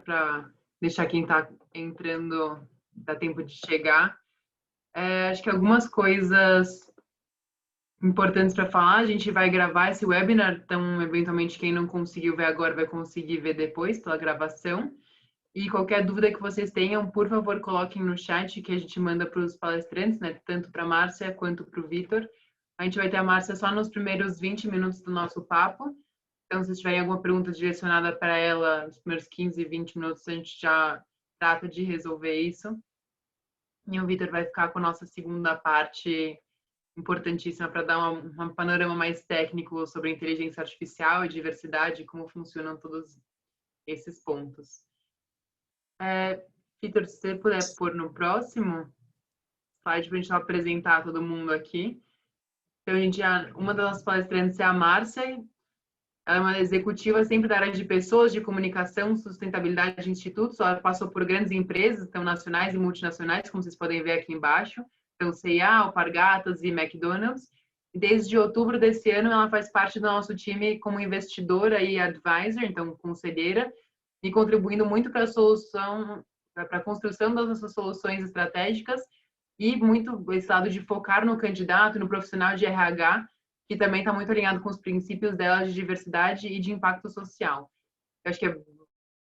para deixar quem está entrando, dá tempo de chegar. Acho que algumas coisas importantes para falar, a gente vai gravar esse webinar, então, eventualmente, quem não conseguiu ver agora vai conseguir ver depois, pela gravação. E qualquer dúvida que vocês tenham, por favor, coloquem no chat que a gente manda para os palestrantes, né? Tanto para a Márcia quanto para o Vitor. A gente vai ter a Márcia só nos primeiros 20 minutos do nosso papo. Então, se tiverem alguma pergunta direcionada para ela, nos primeiros 15, 20 minutos, a gente já trata de resolver isso. E o Vitor vai ficar com a nossa segunda parte importantíssima para dar um panorama mais técnico sobre inteligência artificial e diversidade e como funcionam todos esses pontos. Vitor, se você puder pôr no próximo slide para a gente apresentar todo mundo aqui. Então, uma das nossas palestrantes é a Márcia. Ela é uma executiva sempre da área de pessoas, de comunicação, sustentabilidade de institutos. Ela passou por grandes empresas, então nacionais e multinacionais, como vocês podem ver aqui embaixo. Então, C&A, Alpargatas e McDonald's. Desde outubro desse ano, ela faz parte do nosso time como investidora e advisor, então conselheira, e contribuindo muito para a construção das nossas soluções estratégicas e muito esse lado de focar no candidato, no profissional de RH, que também está muito alinhado com os princípios dela de diversidade e de impacto social. Eu acho que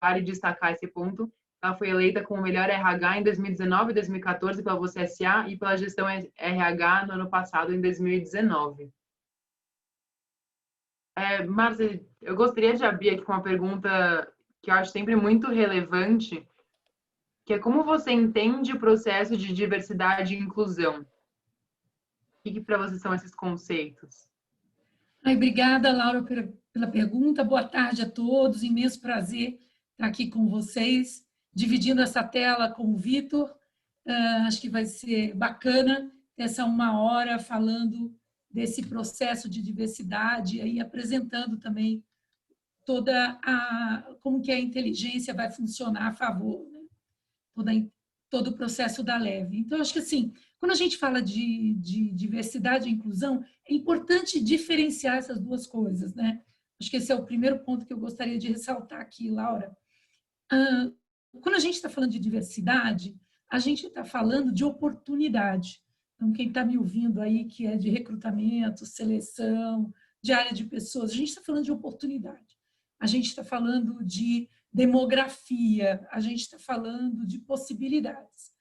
vale destacar esse ponto. Ela foi eleita como melhor RH em 2019 e 2014 pela Você SA e pela gestão RH no ano passado, em 2019. Márcia, eu gostaria de abrir aqui com uma pergunta que eu acho sempre muito relevante, que é como você entende o processo de diversidade e inclusão? O que para você são esses conceitos? Obrigada, Laura, pela pergunta. Boa tarde a todos. Imenso prazer estar aqui com vocês, dividindo essa tela com o Vitor. Acho que vai ser bacana ter essa 1 hora falando desse processo de diversidade e apresentando também como que a inteligência vai funcionar a favor, né? Todo o processo da Leve. Então, acho que assim, quando a gente fala de diversidade e inclusão, é importante diferenciar essas duas coisas, né? Acho que esse é o primeiro ponto que eu gostaria de ressaltar aqui, Laura. Quando a gente está falando de diversidade, a gente está falando de oportunidade. Então, quem está me ouvindo aí, que é de recrutamento, seleção, de área de pessoas, a gente está falando de oportunidade. A gente está falando de demografia, a gente está falando de possibilidades.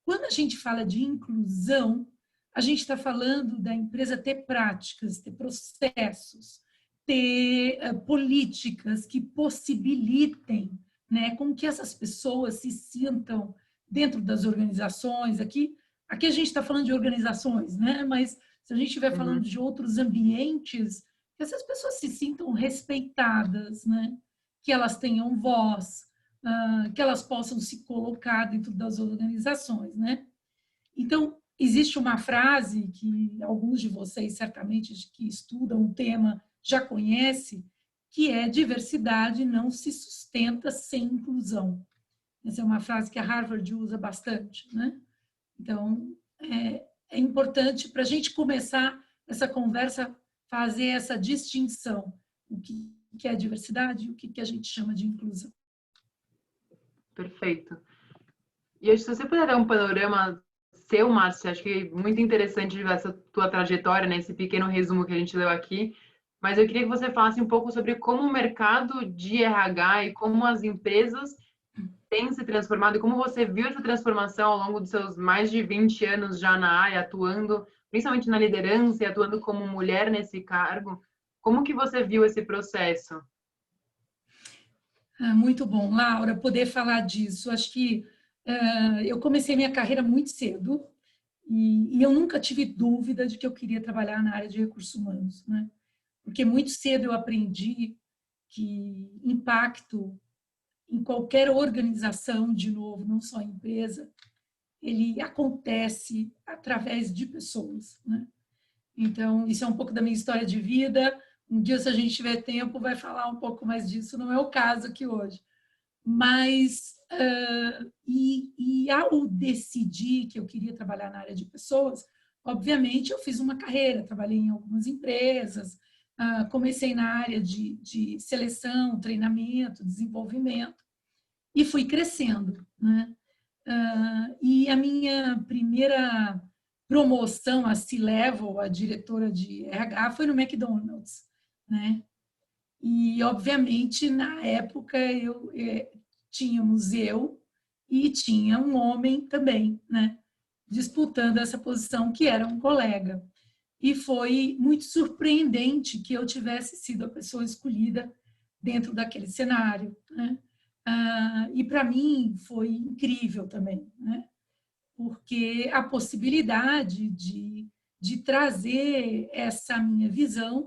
Quando a gente fala de inclusão, a gente está falando da empresa ter práticas, ter processos, ter políticas que possibilitem, né, com que essas pessoas se sintam dentro das organizações. Aqui a gente está falando de organizações, né, mas se a gente estiver falando de outros ambientes, que essas pessoas se sintam respeitadas, né, que elas tenham voz, que elas possam se colocar dentro das organizações, né? Então, existe uma frase que alguns de vocês, certamente, que estudam o tema, já conhecem, que é: diversidade não se sustenta sem inclusão. Essa é uma frase que a Harvard usa bastante, né? Então, é importante para a gente começar essa conversa, fazer essa distinção, o que é diversidade e o que a gente chama de inclusão. Perfeito. E se você puder dar um panorama seu, Márcia, acho que é muito interessante ver essa tua trajetória, né, esse pequeno resumo que a gente leu aqui, mas eu queria que você falasse um pouco sobre como o mercado de RH e como as empresas têm se transformado e como você viu essa transformação ao longo dos seus mais de 20 anos já na área, atuando, principalmente na liderança e atuando como mulher nesse cargo. Como que você viu esse processo? Muito bom, Laura, poder falar disso. Acho que eu comecei minha carreira muito cedo e eu nunca tive dúvida de que eu queria trabalhar na área de recursos humanos, né? Porque muito cedo eu aprendi que impacto em qualquer organização, de novo, não só empresa, ele acontece através de pessoas, né? Então, isso é um pouco da minha história de vida. Um dia, se a gente tiver tempo, vai falar um pouco mais disso. Não é o caso aqui hoje. Mas, ao decidir que eu queria trabalhar na área de pessoas, obviamente eu fiz uma carreira, trabalhei em algumas empresas, comecei na área de seleção, treinamento, desenvolvimento. e fui crescendo, né? E a minha primeira promoção a C-Level, a diretora de RH, foi no McDonald's, né? E, obviamente, na época, tínhamos eu e tinha um homem também, né? Disputando essa posição, que era um colega. E foi muito surpreendente que eu tivesse sido a pessoa escolhida dentro daquele cenário, né? E para mim foi incrível também, né? Porque a possibilidade de trazer essa minha visão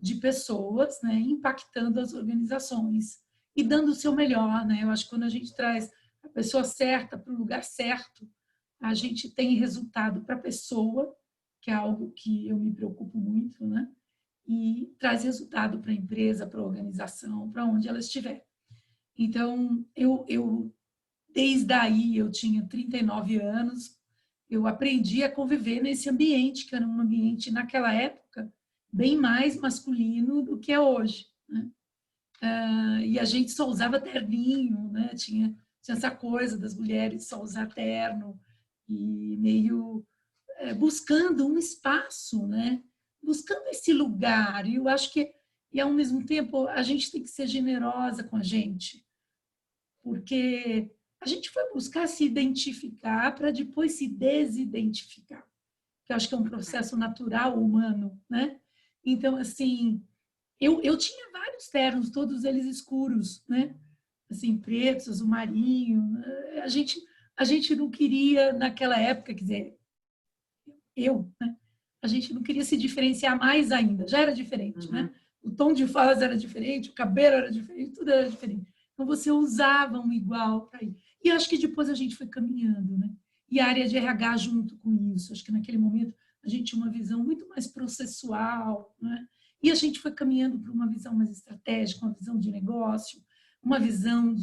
de pessoas, né, impactando as organizações e dando o seu melhor, né? Eu acho que quando a gente traz a pessoa certa para o lugar certo, a gente tem resultado para a pessoa, que é algo que eu me preocupo muito, né? E traz resultado para a empresa, para a organização, para onde ela estiver. Então, desde aí, eu tinha 39 anos, eu aprendi a conviver nesse ambiente, que era um ambiente, naquela época, bem mais masculino do que é hoje, né? E a gente só usava terninho, né? Tinha essa coisa das mulheres só usar terno, e meio buscando um espaço, né? Buscando esse lugar. E eu acho que, e ao mesmo tempo, a gente tem que ser generosa com a gente, porque a gente foi buscar se identificar para depois se desidentificar, que eu acho que é um processo natural humano, né? Então, assim, eu tinha vários ternos, todos eles escuros, né? Assim, pretos, azul marinho. A gente não queria, naquela época, quer dizer, né? A gente não queria se diferenciar mais ainda, já era diferente, né? O tom de voz era diferente, o cabelo era diferente, tudo era diferente. Então, você usava um igual para ir. E acho que depois a gente foi caminhando, né? E a área de RH junto com isso. Acho que naquele momento a gente tinha uma visão muito mais processual, né? E a gente foi caminhando para uma visão mais estratégica, uma visão de negócio, uma visão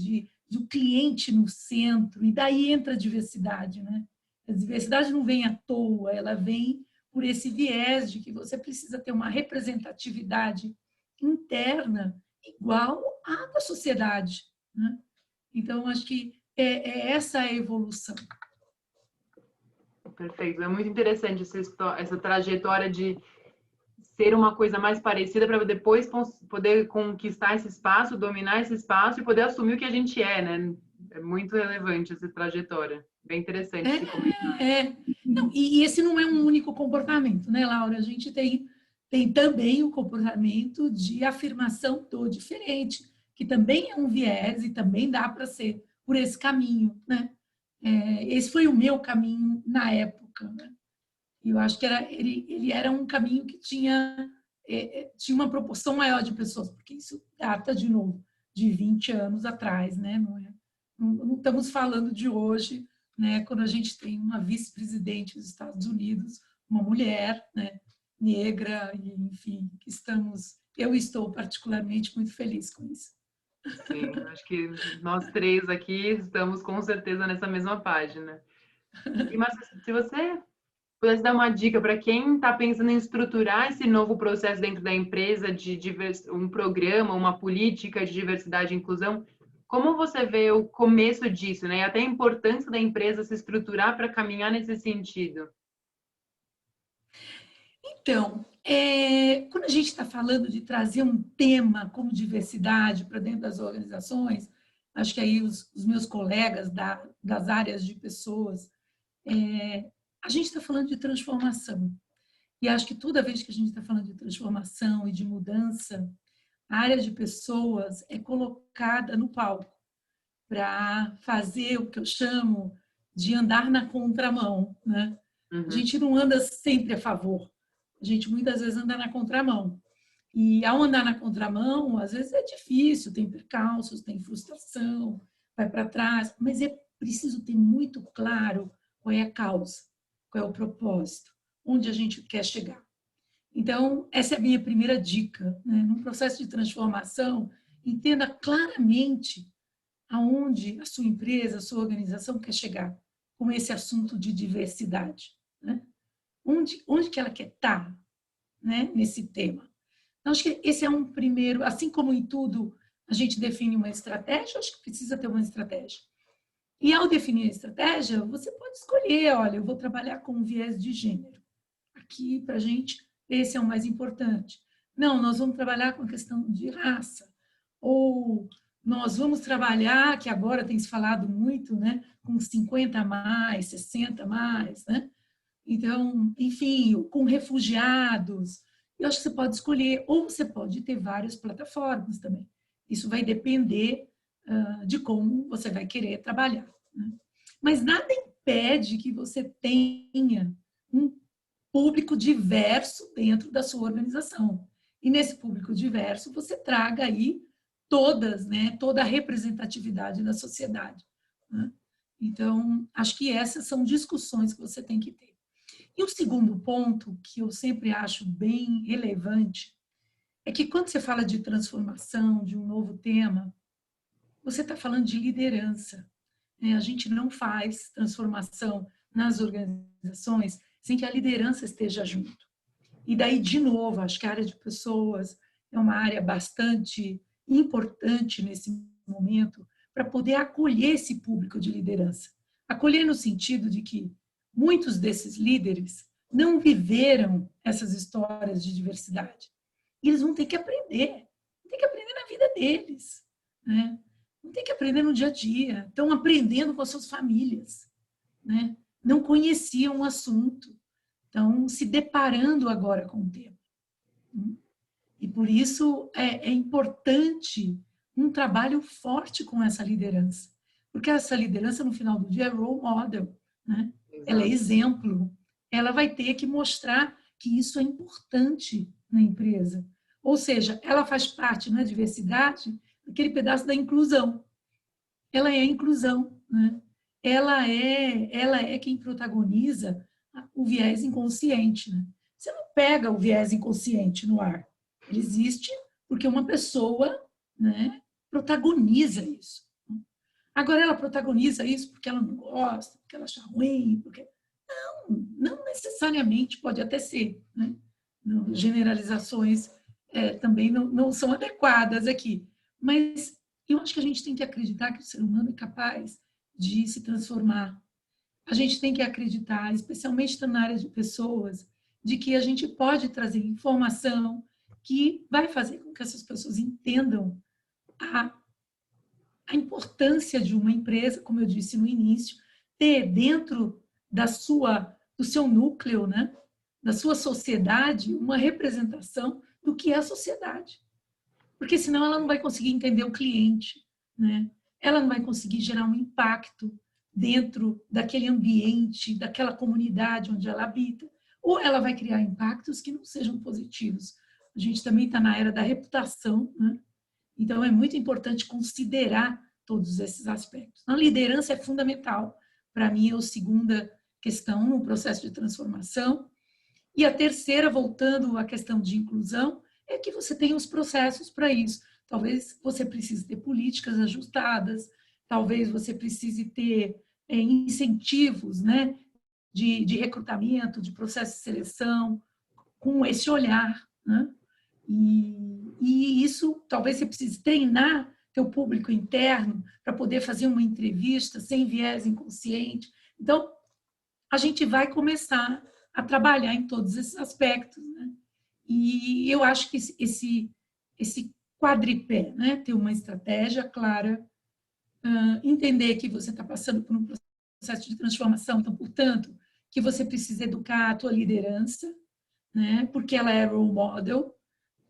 do cliente no centro. E daí entra a diversidade, né? A diversidade não vem à toa, ela vem por esse viés de que você precisa ter uma representatividade interna igual à da sociedade, né? Então, acho que é essa a evolução. Perfeito. É muito interessante essa trajetória de ser uma coisa mais parecida para depois poder conquistar esse espaço, dominar esse espaço e poder assumir o que a gente é, né? É muito relevante essa trajetória. Bem interessante esse comentário. Não, e esse não é um único comportamento, né, Laura? A gente tem também o comportamento de afirmação do diferente, que também é um viés e também dá para ser por esse caminho, né? Esse foi o meu caminho na época, né? E eu acho que ele era um caminho que tinha uma proporção maior de pessoas, porque isso data, de novo, de 20 anos atrás, né? Não estamos falando de hoje, né? Quando a gente tem uma vice-presidente dos Estados Unidos, uma mulher, né? Negra, e, enfim, eu estou particularmente muito feliz com isso. Sim, acho que nós três aqui estamos com certeza nessa mesma página. E, mas se você pudesse dar uma dica para quem está pensando em estruturar esse novo processo dentro da empresa, um programa, uma política de diversidade e inclusão, como você vê o começo disso, né? E até a importância da empresa se estruturar para caminhar nesse sentido? Então, quando a gente está falando de trazer um tema como diversidade para dentro das organizações, acho que aí os meus colegas das áreas de pessoas, a gente está falando de transformação. E acho que toda vez que a gente está falando de transformação e de mudança, a área de pessoas é colocada no palco para fazer o que eu chamo de andar na contramão, né? A gente não anda sempre a favor, a gente muitas vezes anda na contramão. E ao andar na contramão, às vezes é difícil, tem percalços, tem frustração, vai para trás, mas é preciso ter muito claro qual é a causa, qual é o propósito, onde a gente quer chegar. Então, essa é a minha primeira dica, né? Num processo de transformação, entenda claramente aonde a sua empresa, a sua organização quer chegar com esse assunto de diversidade, né? Onde que ela quer estar, né, nesse tema. Então, acho que esse é um primeiro, assim como em tudo, a gente define uma estratégia, acho que precisa ter uma estratégia. E ao definir a estratégia, você pode escolher, olha, eu vou trabalhar com um viés de gênero. Aqui, para a gente, esse é o mais importante. Não, nós vamos trabalhar com a questão de raça. Ou nós vamos trabalhar, que agora tem se falado muito, né, com 50 a mais, 60 a mais, né? Então, enfim, com refugiados. Eu acho que você pode escolher, ou você pode ter várias plataformas também. Isso vai depender de como você vai querer trabalhar, né? Mas nada impede que você tenha um público diverso dentro da sua organização. E nesse público diverso, você traga aí todas, né, toda a representatividade da sociedade, né? Então, acho que essas são discussões que você tem que ter. E o segundo ponto, que eu sempre acho bem relevante, é que quando você fala de transformação, de um novo tema, você está falando de liderança, né? A gente não faz transformação nas organizações sem que a liderança esteja junto. E daí, de novo, acho que a área de pessoas é uma área bastante importante nesse momento para poder acolher esse público de liderança. Acolher no sentido de que muitos desses líderes não viveram essas histórias de diversidade. E eles vão ter que aprender na vida deles, né? Vão ter que aprender no dia a dia. Estão aprendendo com as suas famílias, né? Não conheciam o assunto. Estão se deparando agora com o tema. E por isso é importante um trabalho forte com essa liderança. Porque essa liderança, no final do dia, é role model, né? Ela é exemplo. Ela vai ter que mostrar que isso é importante na empresa. Ou seja, ela faz parte na diversidade daquele pedaço da inclusão. Ela é a inclusão, né? Ela é quem protagoniza o viés inconsciente, né? Você não pega o viés inconsciente no ar. Ele existe porque uma pessoa, né, protagoniza isso. Agora, ela protagoniza isso porque ela não gosta, porque ela acha ruim, porque... Não necessariamente, pode até ser, né? Generalizações também não são adequadas aqui. Mas eu acho que a gente tem que acreditar que o ser humano é capaz de se transformar. A gente tem que acreditar, especialmente na área de pessoas, de que a gente pode trazer informação que vai fazer com que essas pessoas entendam a importância de uma empresa, como eu disse no início, ter dentro do seu núcleo, né, da sua sociedade, uma representação do que é a sociedade. Porque senão ela não vai conseguir entender o cliente, né? Ela não vai conseguir gerar um impacto dentro daquele ambiente, daquela comunidade onde ela habita, ou ela vai criar impactos que não sejam positivos. A gente também está na era da reputação, né? Então é muito importante considerar todos esses aspectos. A liderança é fundamental. Para mim, é a segunda questão no processo de transformação. E a terceira, voltando à questão de inclusão, é que você tem os processos para isso. Talvez você precise ter políticas ajustadas, talvez você precise ter incentivos, né, de recrutamento, de processo de seleção, com esse olhar, né? E isso, talvez você precise treinar teu público interno para poder fazer uma entrevista sem viés inconsciente. Então, a gente vai começar a trabalhar em todos esses aspectos, né? E eu acho que esse quadripé, né? Ter uma estratégia clara, entender que você está passando por um processo de transformação, então, portanto, que você precisa educar a tua liderança, né? Porque ela é role model,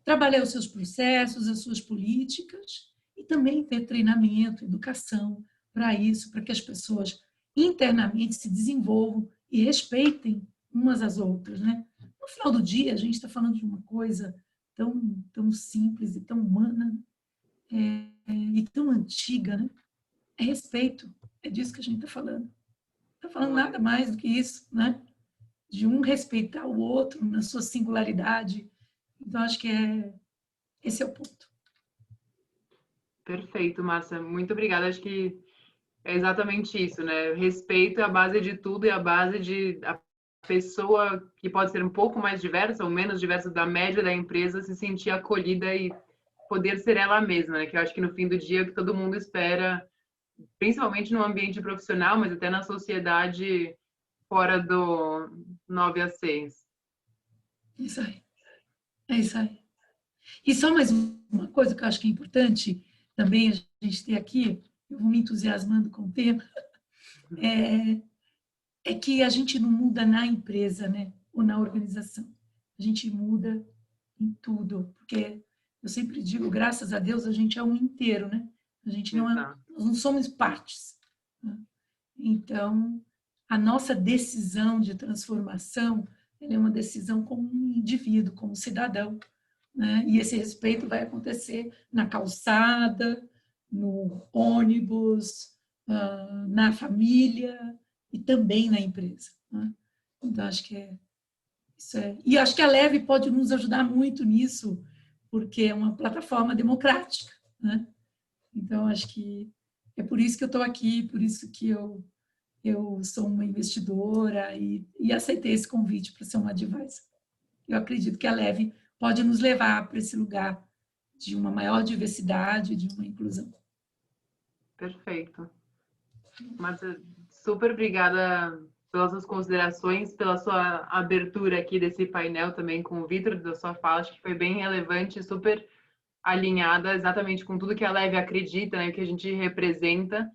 trabalhar os seus processos, as suas políticas e também ter treinamento, educação para isso, para que as pessoas internamente se desenvolvam e respeitem umas às outras, né? No final do dia, a gente está falando de uma coisa tão simples e tão humana e tão antiga, né? É respeito, é disso que a gente está falando. Não está falando nada mais do que isso, né? De um respeitar o outro na sua singularidade. Então, acho que esse é o ponto. Perfeito, Márcia. Muito obrigada. Acho que é exatamente isso, né? Respeito é a base de tudo e a base de a pessoa que pode ser um pouco mais diversa ou menos diversa da média da empresa se sentir acolhida e poder ser ela mesma, né? Que eu acho que no fim do dia é o que todo mundo espera, principalmente no ambiente profissional, mas até na sociedade fora do 9 às 6. Isso aí. É isso aí. E só mais uma coisa que eu acho que é importante também a gente ter aqui, eu vou me entusiasmando com o tema, é que a gente não muda na empresa, né? Ou na organização. A gente muda em tudo, porque eu sempre digo, graças a Deus, a gente é um inteiro, né? A gente não é, Exato. nós não somos partes. Né? Então, a nossa decisão de transformação, ela é uma decisão como um indivíduo, como um cidadão, né? E esse respeito vai acontecer na calçada, no ônibus, na família e também na empresa. Né? Então, acho que isso é. E acho que a Leve pode nos ajudar muito nisso, porque é uma plataforma democrática. Né? Então, acho que é por isso que eu estou aqui, por isso que eu sou uma investidora e aceitei esse convite para ser uma advisor. Eu acredito que a Leve pode nos levar para esse lugar de uma maior diversidade, de uma inclusão. Perfeito. Marcia, super obrigada pelas suas considerações, pela sua abertura aqui desse painel também com o Vitor, da sua fala, acho que foi bem relevante, super alinhada exatamente com tudo que a Leve acredita, né, que a gente representa.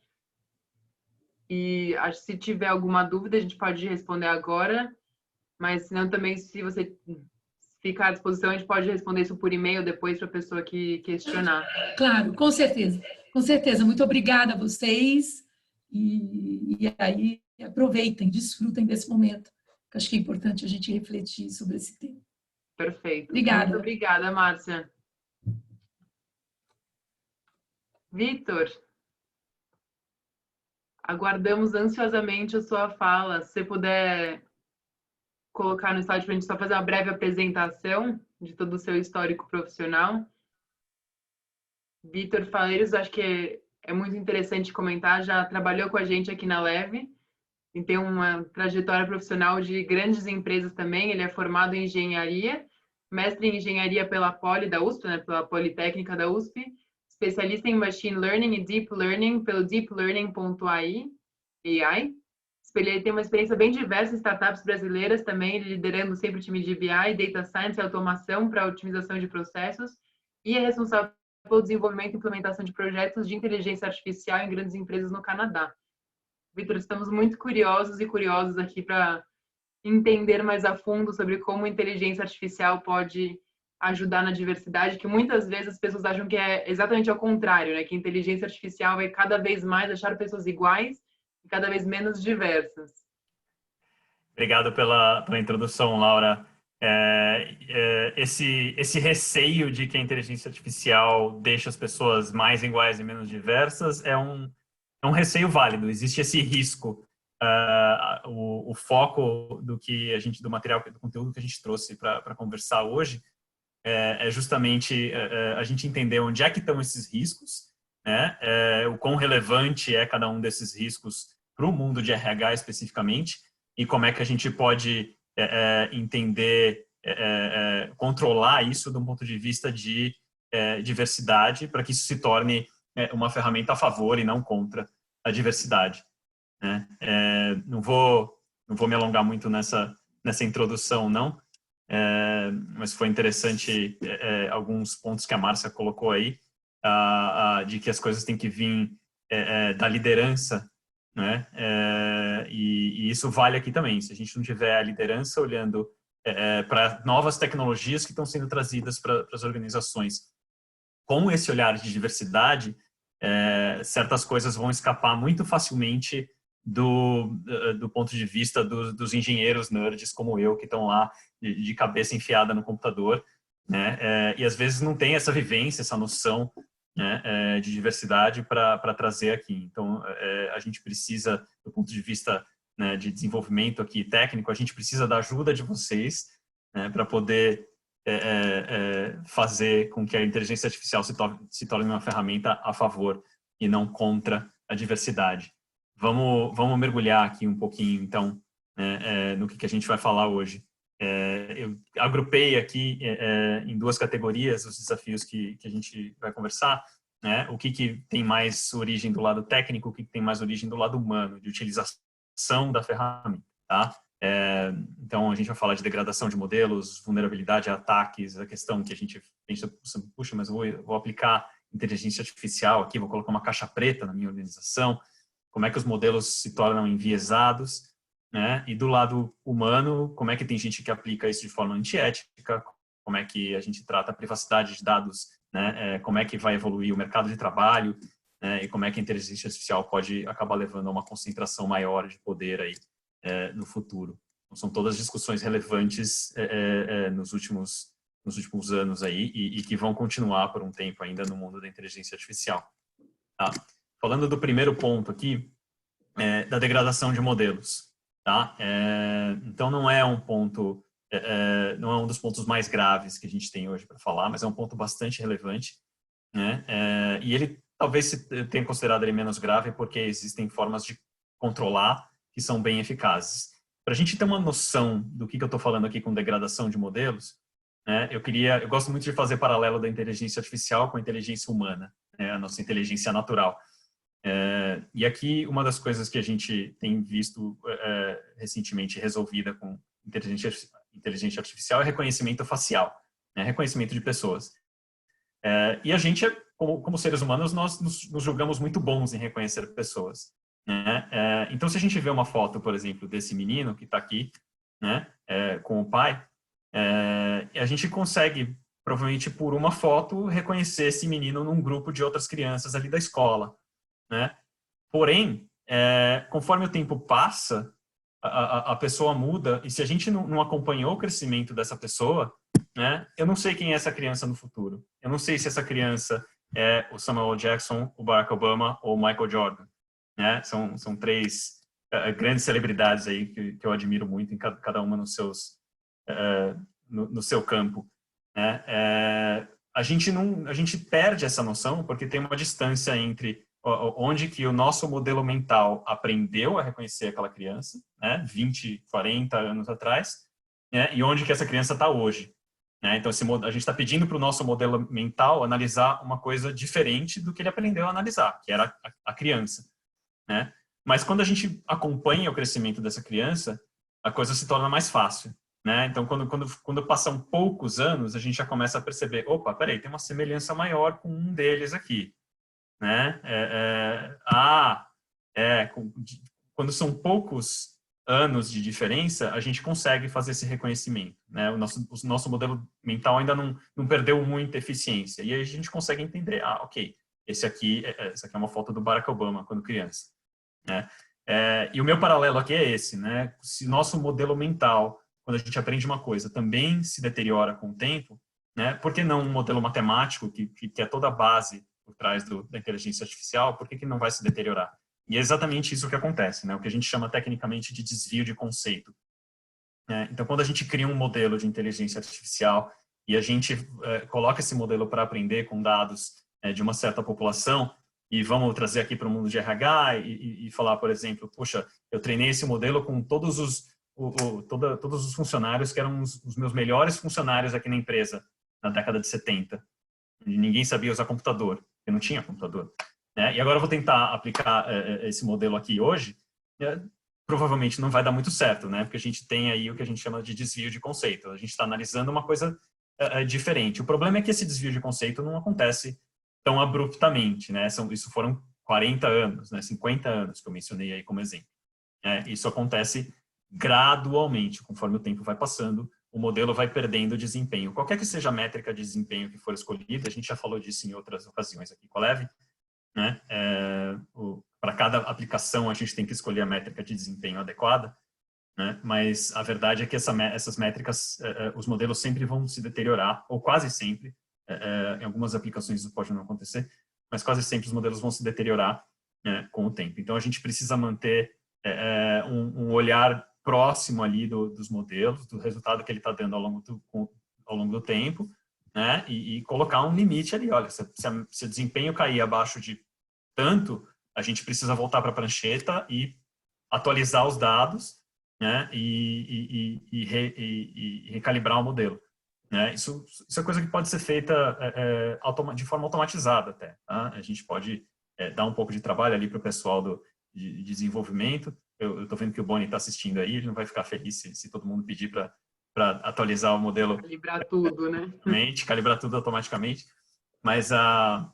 E acho que se tiver alguma dúvida, a gente pode responder agora, mas senão também, se você ficar à disposição, a gente pode responder isso por e-mail depois para a pessoa que questionar. Claro, com certeza. Com certeza. Muito obrigada a vocês. E aí, aproveitem, desfrutem desse momento. Acho que é importante a gente refletir sobre esse tema. Perfeito. Obrigada. Muito obrigada, Márcia. Vitor, aguardamos ansiosamente a sua fala. Se você puder colocar no slide para a gente só fazer uma breve apresentação de todo o seu histórico profissional. Vitor Faleiros, acho que é muito interessante comentar, já trabalhou com a gente aqui na Leve e tem uma trajetória profissional de grandes empresas também. Ele é formado em engenharia, mestre em engenharia pela Poli da USP, né, pela Politécnica da USP, especialista em Machine Learning e Deep Learning pelo deeplearning.ai. Ele tem uma experiência bem diversa em startups brasileiras também, liderando sempre o time de BI, Data Science e automação para otimização de processos, e é responsável pelo desenvolvimento e implementação de projetos de inteligência artificial em grandes empresas no Canadá. Vitor, estamos muito curiosos e curiosos aqui para entender mais a fundo sobre como a inteligência artificial pode ajudar na diversidade, que muitas vezes as pessoas acham que é exatamente ao contrário, né? Que a inteligência artificial vai cada vez mais achar pessoas iguais e cada vez menos diversas. Obrigado pela introdução, Laura. Esse receio de que a inteligência artificial deixa as pessoas mais iguais e menos diversas é um receio válido. Existe esse risco. O foco do material, do conteúdo que a gente trouxe para conversar hoje é justamente a gente entender onde é que estão esses riscos, né? O quão relevante é cada um desses riscos para o mundo de RH especificamente, e como é que a gente pode entender, controlar isso de um ponto de vista de diversidade, para que isso se torne uma ferramenta a favor e não contra a diversidade. Né? Não vou me alongar muito nessa introdução, não, mas foi interessante alguns pontos que a Márcia colocou aí, de que as coisas têm que vir da liderança, né? E isso vale aqui também. Se a gente não tiver a liderança olhando para novas tecnologias que estão sendo trazidas para as organizações com esse olhar de diversidade, certas coisas vão escapar muito facilmente do ponto de vista dos engenheiros nerds como eu, que estão lá de cabeça enfiada no computador, né? E às vezes não tem essa vivência, essa noção, né, de diversidade para trazer aqui. Então, a gente precisa, do ponto de vista, né, de desenvolvimento aqui técnico, a gente precisa da ajuda de vocês, né, para poder fazer com que a inteligência artificial se torne uma ferramenta a favor e não contra a diversidade. Vamos mergulhar aqui um pouquinho, então, no que a gente vai falar hoje. Eu agrupei aqui em duas categorias os desafios que a gente vai conversar, né? O que tem mais origem do lado técnico, o que tem mais origem do lado humano, de utilização da ferramenta, tá? Então, a gente vai falar de degradação de modelos, vulnerabilidade a ataques, a questão que a gente pensa, puxa, mas eu vou aplicar inteligência artificial aqui, vou colocar uma caixa preta na minha organização, como é que os modelos se tornam enviesados, né? E do lado humano, como é que tem gente que aplica isso de forma antiética, como é que a gente trata a privacidade de dados, né? Como é que vai evoluir o mercado de trabalho, né? E como é que a inteligência artificial pode acabar levando a uma concentração maior de poder aí no futuro. Então, são todas discussões relevantes nos últimos anos aí e que vão continuar por um tempo ainda no mundo da inteligência artificial. Tá? Falando do primeiro ponto aqui, da degradação de modelos. Tá? Então, não é um ponto, não é um dos pontos mais graves que a gente tem hoje para falar, mas é um ponto bastante relevante, né? E ele talvez se tenha considerado ele menos grave porque existem formas de controlar que são bem eficazes. Para a gente ter uma noção do que eu estou falando aqui com degradação de modelos, né? Eu gosto muito de fazer paralelo da inteligência artificial com a inteligência humana, né? A nossa inteligência natural. E aqui, uma das coisas que a gente tem visto recentemente resolvida com inteligência artificial é reconhecimento facial, né? Reconhecimento de pessoas. E a gente, como seres humanos, nós nos julgamos muito bons em reconhecer pessoas, né? Então, se a gente vê uma foto, por exemplo, desse menino que está aqui, né? Com o pai, a gente consegue, provavelmente por uma foto, reconhecer esse menino num grupo de outras crianças ali da escola, né? Porém, conforme o tempo passa, a pessoa muda, e se a gente não acompanhou o crescimento dessa pessoa, né, eu não sei quem é essa criança no futuro. Eu não sei se essa criança é o Samuel Jackson, o Barack Obama ou o Michael Jordan. Né? São três grandes celebridades aí que eu admiro muito, em cada uma no seu campo. Né? A gente perde essa noção porque tem uma distância entre onde que o nosso modelo mental aprendeu a reconhecer aquela criança, né, 20, 40 anos atrás, né, e onde que essa criança está hoje. Né? Então, a gente está pedindo para o nosso modelo mental analisar uma coisa diferente do que ele aprendeu a analisar, que era a criança. Né? Mas quando a gente acompanha o crescimento dessa criança, a coisa se torna mais fácil. Né? Então, quando passam poucos anos, a gente já começa a perceber, opa, peraí, tem uma semelhança maior com um deles aqui. Né? Quando são poucos anos de diferença, a gente consegue fazer esse reconhecimento. Né? O nosso modelo mental ainda não perdeu muita eficiência. E aí a gente consegue entender, ok, essa aqui é uma foto do Barack Obama quando criança. Né? E o meu paralelo aqui é esse. Né? Se nosso modelo mental, quando a gente aprende uma coisa, também se deteriora com o tempo, né? Por que não um modelo matemático, que é toda a base por trás da inteligência artificial, por que não vai se deteriorar? E é exatamente isso que acontece, né? O que a gente chama tecnicamente de desvio de conceito. Então, quando a gente cria um modelo de inteligência artificial e a gente coloca esse modelo para aprender com dados de uma certa população, e vamos trazer aqui para o mundo de RH e falar, por exemplo, puxa, eu treinei esse modelo com todos os funcionários que eram os meus melhores funcionários aqui na empresa, na década de 70. E ninguém sabia usar computador, porque não tinha computador. Né? E agora eu vou tentar aplicar esse modelo aqui hoje, provavelmente não vai dar muito certo, né? Porque a gente tem aí o que a gente chama de desvio de conceito. A gente está analisando uma coisa diferente. O problema é que esse desvio de conceito não acontece tão abruptamente, né? Isso foram 40 anos, né? 50 anos que eu mencionei aí como exemplo. Isso acontece gradualmente, conforme o tempo vai passando, o modelo vai perdendo desempenho. Qualquer que seja a métrica de desempenho que for escolhida, a gente já falou disso em outras ocasiões aqui com a Leve, né? Para cada aplicação a gente tem que escolher a métrica de desempenho adequada, né? Mas a verdade é que essas métricas, os modelos sempre vão se deteriorar, ou quase sempre, em algumas aplicações isso pode não acontecer, mas quase sempre os modelos vão se deteriorar, né, com o tempo. Então a gente precisa manter um olhar próximo ali dos modelos, do resultado que ele está dando ao longo do tempo, né? E colocar um limite ali. Olha, se o desempenho cair abaixo de tanto, a gente precisa voltar para a prancheta e atualizar os dados, né, e recalibrar o modelo. Né? Isso é coisa que pode ser feita de forma automatizada até. Tá? A gente pode dar um pouco de trabalho ali para o pessoal de desenvolvimento. Eu estou vendo que o Boni está assistindo aí, ele não vai ficar feliz se todo mundo pedir para atualizar o modelo. Calibrar tudo, né? Calibrar tudo automaticamente. Mas a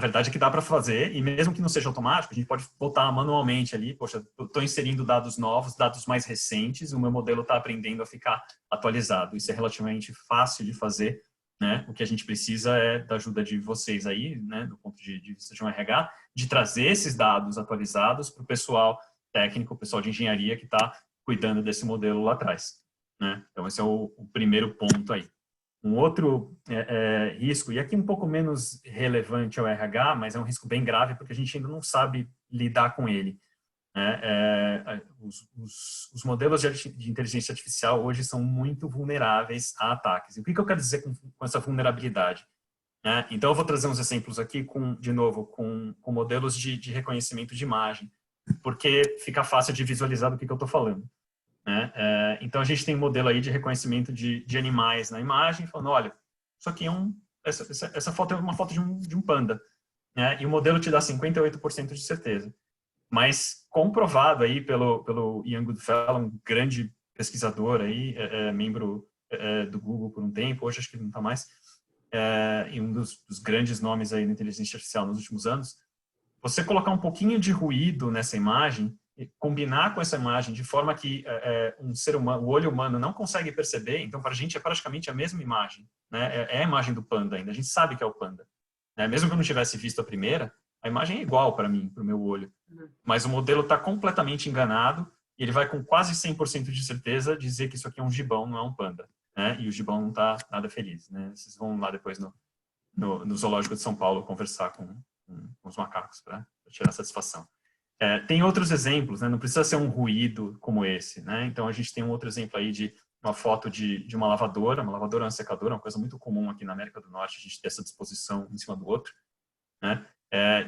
verdade é que dá para fazer, e mesmo que não seja automático, a gente pode botar manualmente ali, poxa, estou inserindo dados novos, dados mais recentes, o meu modelo está aprendendo a ficar atualizado. Isso é relativamente fácil de fazer, né? O que a gente precisa é da ajuda de vocês aí, né, do ponto de vista de um RH, de trazer esses dados atualizados para o pessoal técnico, o pessoal de engenharia que está cuidando desse modelo lá atrás, né? Então, esse é o primeiro ponto aí. Um outro risco, e aqui um pouco menos relevante ao RH, mas é um risco bem grave porque a gente ainda não sabe lidar com ele. Né? Os modelos de inteligência artificial hoje são muito vulneráveis a ataques. E o que eu quero dizer com essa vulnerabilidade? Né? Então, eu vou trazer uns exemplos aqui, de novo, com modelos de reconhecimento de imagem, porque fica fácil de visualizar do que eu estou falando. Né? Então, a gente tem um modelo aí de reconhecimento de animais na imagem, falando, olha, isso aqui essa foto é uma foto de um panda. Né? E o modelo te dá 58% de certeza. Mas comprovado aí pelo Ian Goodfellow, um grande pesquisador aí, membro do Google por um tempo, hoje acho que ele não está mais, e um dos grandes nomes aí na inteligência artificial nos últimos anos, você colocar um pouquinho de ruído nessa imagem, combinar com essa imagem de forma que um ser humano, o olho humano não consegue perceber, então para a gente é praticamente a mesma imagem, né? É a imagem do panda ainda, a gente sabe que é o panda. Né? Mesmo que eu não tivesse visto a primeira, a imagem é igual para mim, para o meu olho. Mas o modelo está completamente enganado e ele vai com quase 100% de certeza dizer que isso aqui é um gibão, não é um panda. Né? E o gibão não está nada feliz. Né? Vocês vão lá depois no Zoológico de São Paulo conversar com os macacos para tirar satisfação. Tem outros exemplos, né? Não precisa ser um ruído como esse. Né? Então, a gente tem um outro exemplo aí de uma foto de uma lavadora é uma secadora, uma coisa muito comum aqui na América do Norte, a gente ter essa disposição em cima do outro. Né?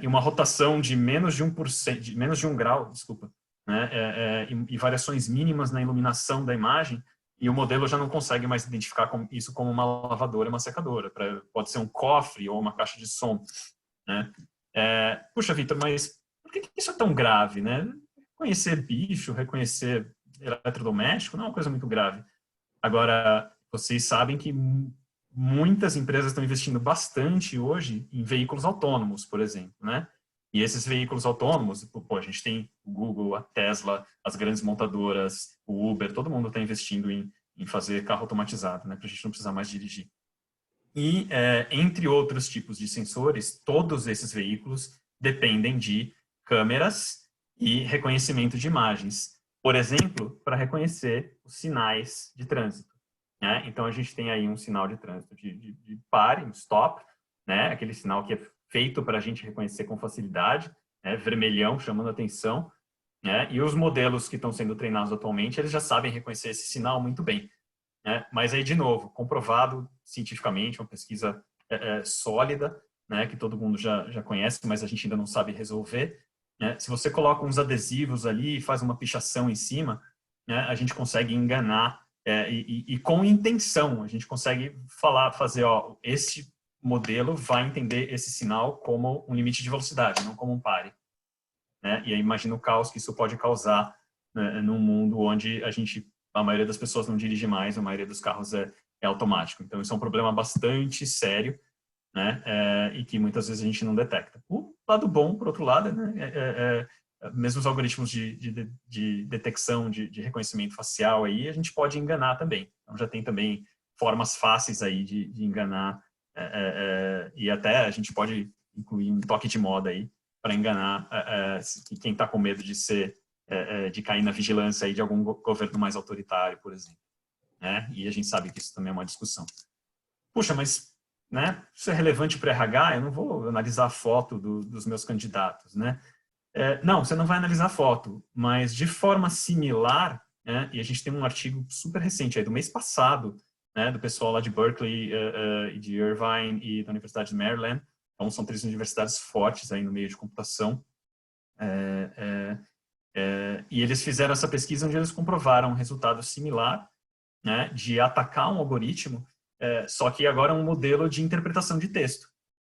E uma rotação de menos de 1%, de menos de 1 grau, desculpa, né? E variações mínimas na iluminação da imagem, e o modelo já não consegue mais identificar isso como uma lavadora, uma secadora. Pode ser um cofre ou uma caixa de som. Né? Puxa, Vitor, mas por que isso é tão grave? Né? Reconhecer bicho, reconhecer eletrodoméstico não é uma coisa muito grave. Agora, vocês sabem que muitas empresas estão investindo bastante hoje em veículos autônomos, por exemplo, né? E esses veículos autônomos, a gente tem o Google, a Tesla, as grandes montadoras, o Uber, todo mundo está investindo em fazer carro automatizado, né? Para a gente não precisar mais dirigir. E, entre outros tipos de sensores, todos esses veículos dependem de câmeras e reconhecimento de imagens. Por exemplo, para reconhecer os sinais de trânsito. Né? Então, a gente tem aí um sinal de trânsito de pare, um stop, né? Aquele sinal que é feito para a gente reconhecer com facilidade, né? Vermelhão, chamando atenção. Né? E os modelos que estão sendo treinados atualmente, eles já sabem reconhecer esse sinal muito bem. Né? Mas aí, de novo, comprovado cientificamente, uma pesquisa sólida, né? Que todo mundo já conhece, mas a gente ainda não sabe resolver. Né? Se você coloca uns adesivos ali e faz uma pichação em cima, né? A gente consegue enganar e com intenção, a gente consegue fazer, ó, esse modelo vai entender esse sinal como um limite de velocidade, não como um pare. Né? E aí imagina o caos que isso pode causar, né, num mundo onde a maioria das pessoas não dirige mais, a maioria dos carros é automático. Então, isso é um problema bastante sério, né? E que muitas vezes a gente não detecta. O lado bom, por outro lado, né? Mesmo os algoritmos de detecção de reconhecimento facial aí, a gente pode enganar também. Então, já tem também formas fáceis aí de enganar, e até a gente pode incluir um toque de moda aí para enganar quem está com medo de cair na vigilância aí de algum governo mais autoritário, por exemplo. Né? E a gente sabe que isso também é uma discussão. Puxa, mas, né, isso é relevante para o RH? Eu não vou analisar a foto dos meus candidatos, né? Não, você não vai analisar a foto, mas de forma similar, né, e a gente tem um artigo super recente aí do mês passado, né, do pessoal lá de Berkeley, e de Irvine e da Universidade de Maryland. Então, são 3 universidades fortes aí no meio de computação. E E eles fizeram essa pesquisa onde eles comprovaram um resultado similar, né, de atacar um algoritmo, só que agora é um modelo de interpretação de texto.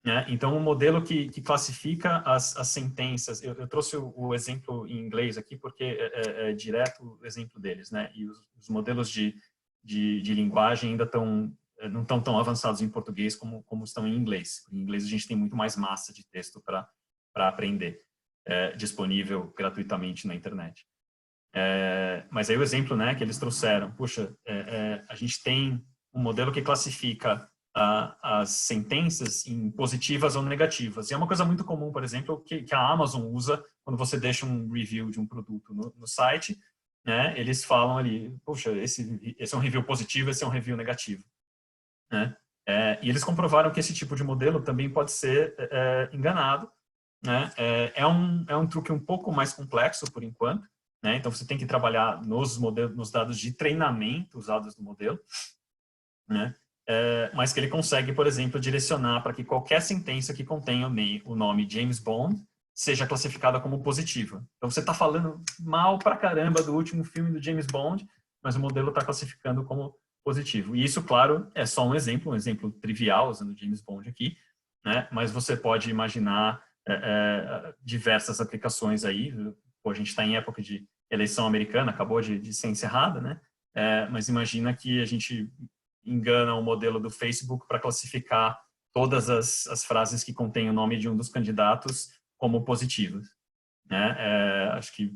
Né? Então, um modelo que classifica as sentenças, eu trouxe o exemplo em inglês aqui porque é direto o exemplo deles, né? E os modelos de linguagem ainda não estão tão avançados em português como estão em inglês. Em inglês a gente tem muito mais massa de texto para aprender, disponível gratuitamente na internet. Mas aí o exemplo, né, que eles trouxeram, puxa, a gente tem um modelo que classifica as sentenças em positivas ou negativas. E é uma coisa muito comum, por exemplo, que a Amazon usa quando você deixa um review de um produto no site, né? Eles falam ali, puxa, esse é um review positivo, esse é um review negativo. Né? E eles comprovaram que esse tipo de modelo também pode ser enganado. Né? É um truque um pouco mais complexo, por enquanto. Né? Então, você tem que trabalhar nos dados de treinamento usados no modelo. Né? Mas que ele consegue, por exemplo, direcionar para que qualquer sentença que contenha o nome James Bond seja classificada como positiva. Então, você está falando mal pra caramba do último filme do James Bond, mas o modelo está classificando como positivo. E isso, claro, é só um exemplo trivial, usando James Bond aqui, né? Mas você pode imaginar diversas aplicações aí. Pô, a gente está em época de eleição americana, acabou de ser encerrada, né? Mas imagina que a gente engana o modelo do Facebook para classificar todas as frases que contêm o nome de um dos candidatos como positivas. Né? Acho que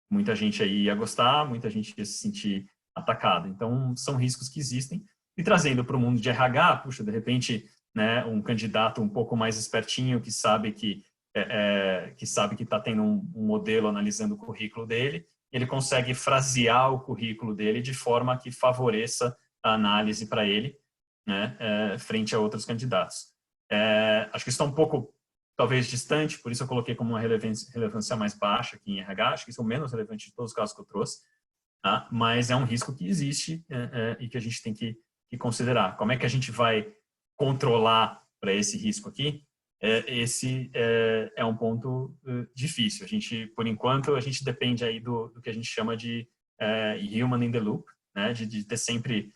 muita gente aí ia gostar, muita gente ia se sentir atacada. Então, são riscos que existem. E trazendo para o mundo de RH, puxa, de repente, né, um candidato um pouco mais espertinho que sabe que está tendo um modelo analisando o currículo dele, ele consegue frasear o currículo dele de forma que favoreça a análise para ele, né, frente a outros candidatos. Acho que isso está um pouco, talvez, distante, por isso eu coloquei como uma relevância mais baixa aqui em RH, acho que isso é o menos relevante de todos os casos que eu trouxe, tá? Mas é um risco que existe e que a gente tem que considerar. Como é que a gente vai controlar para esse risco aqui? Esse é um ponto difícil. A gente, por enquanto, a gente depende aí do que a gente chama de human in the loop, né, de ter sempre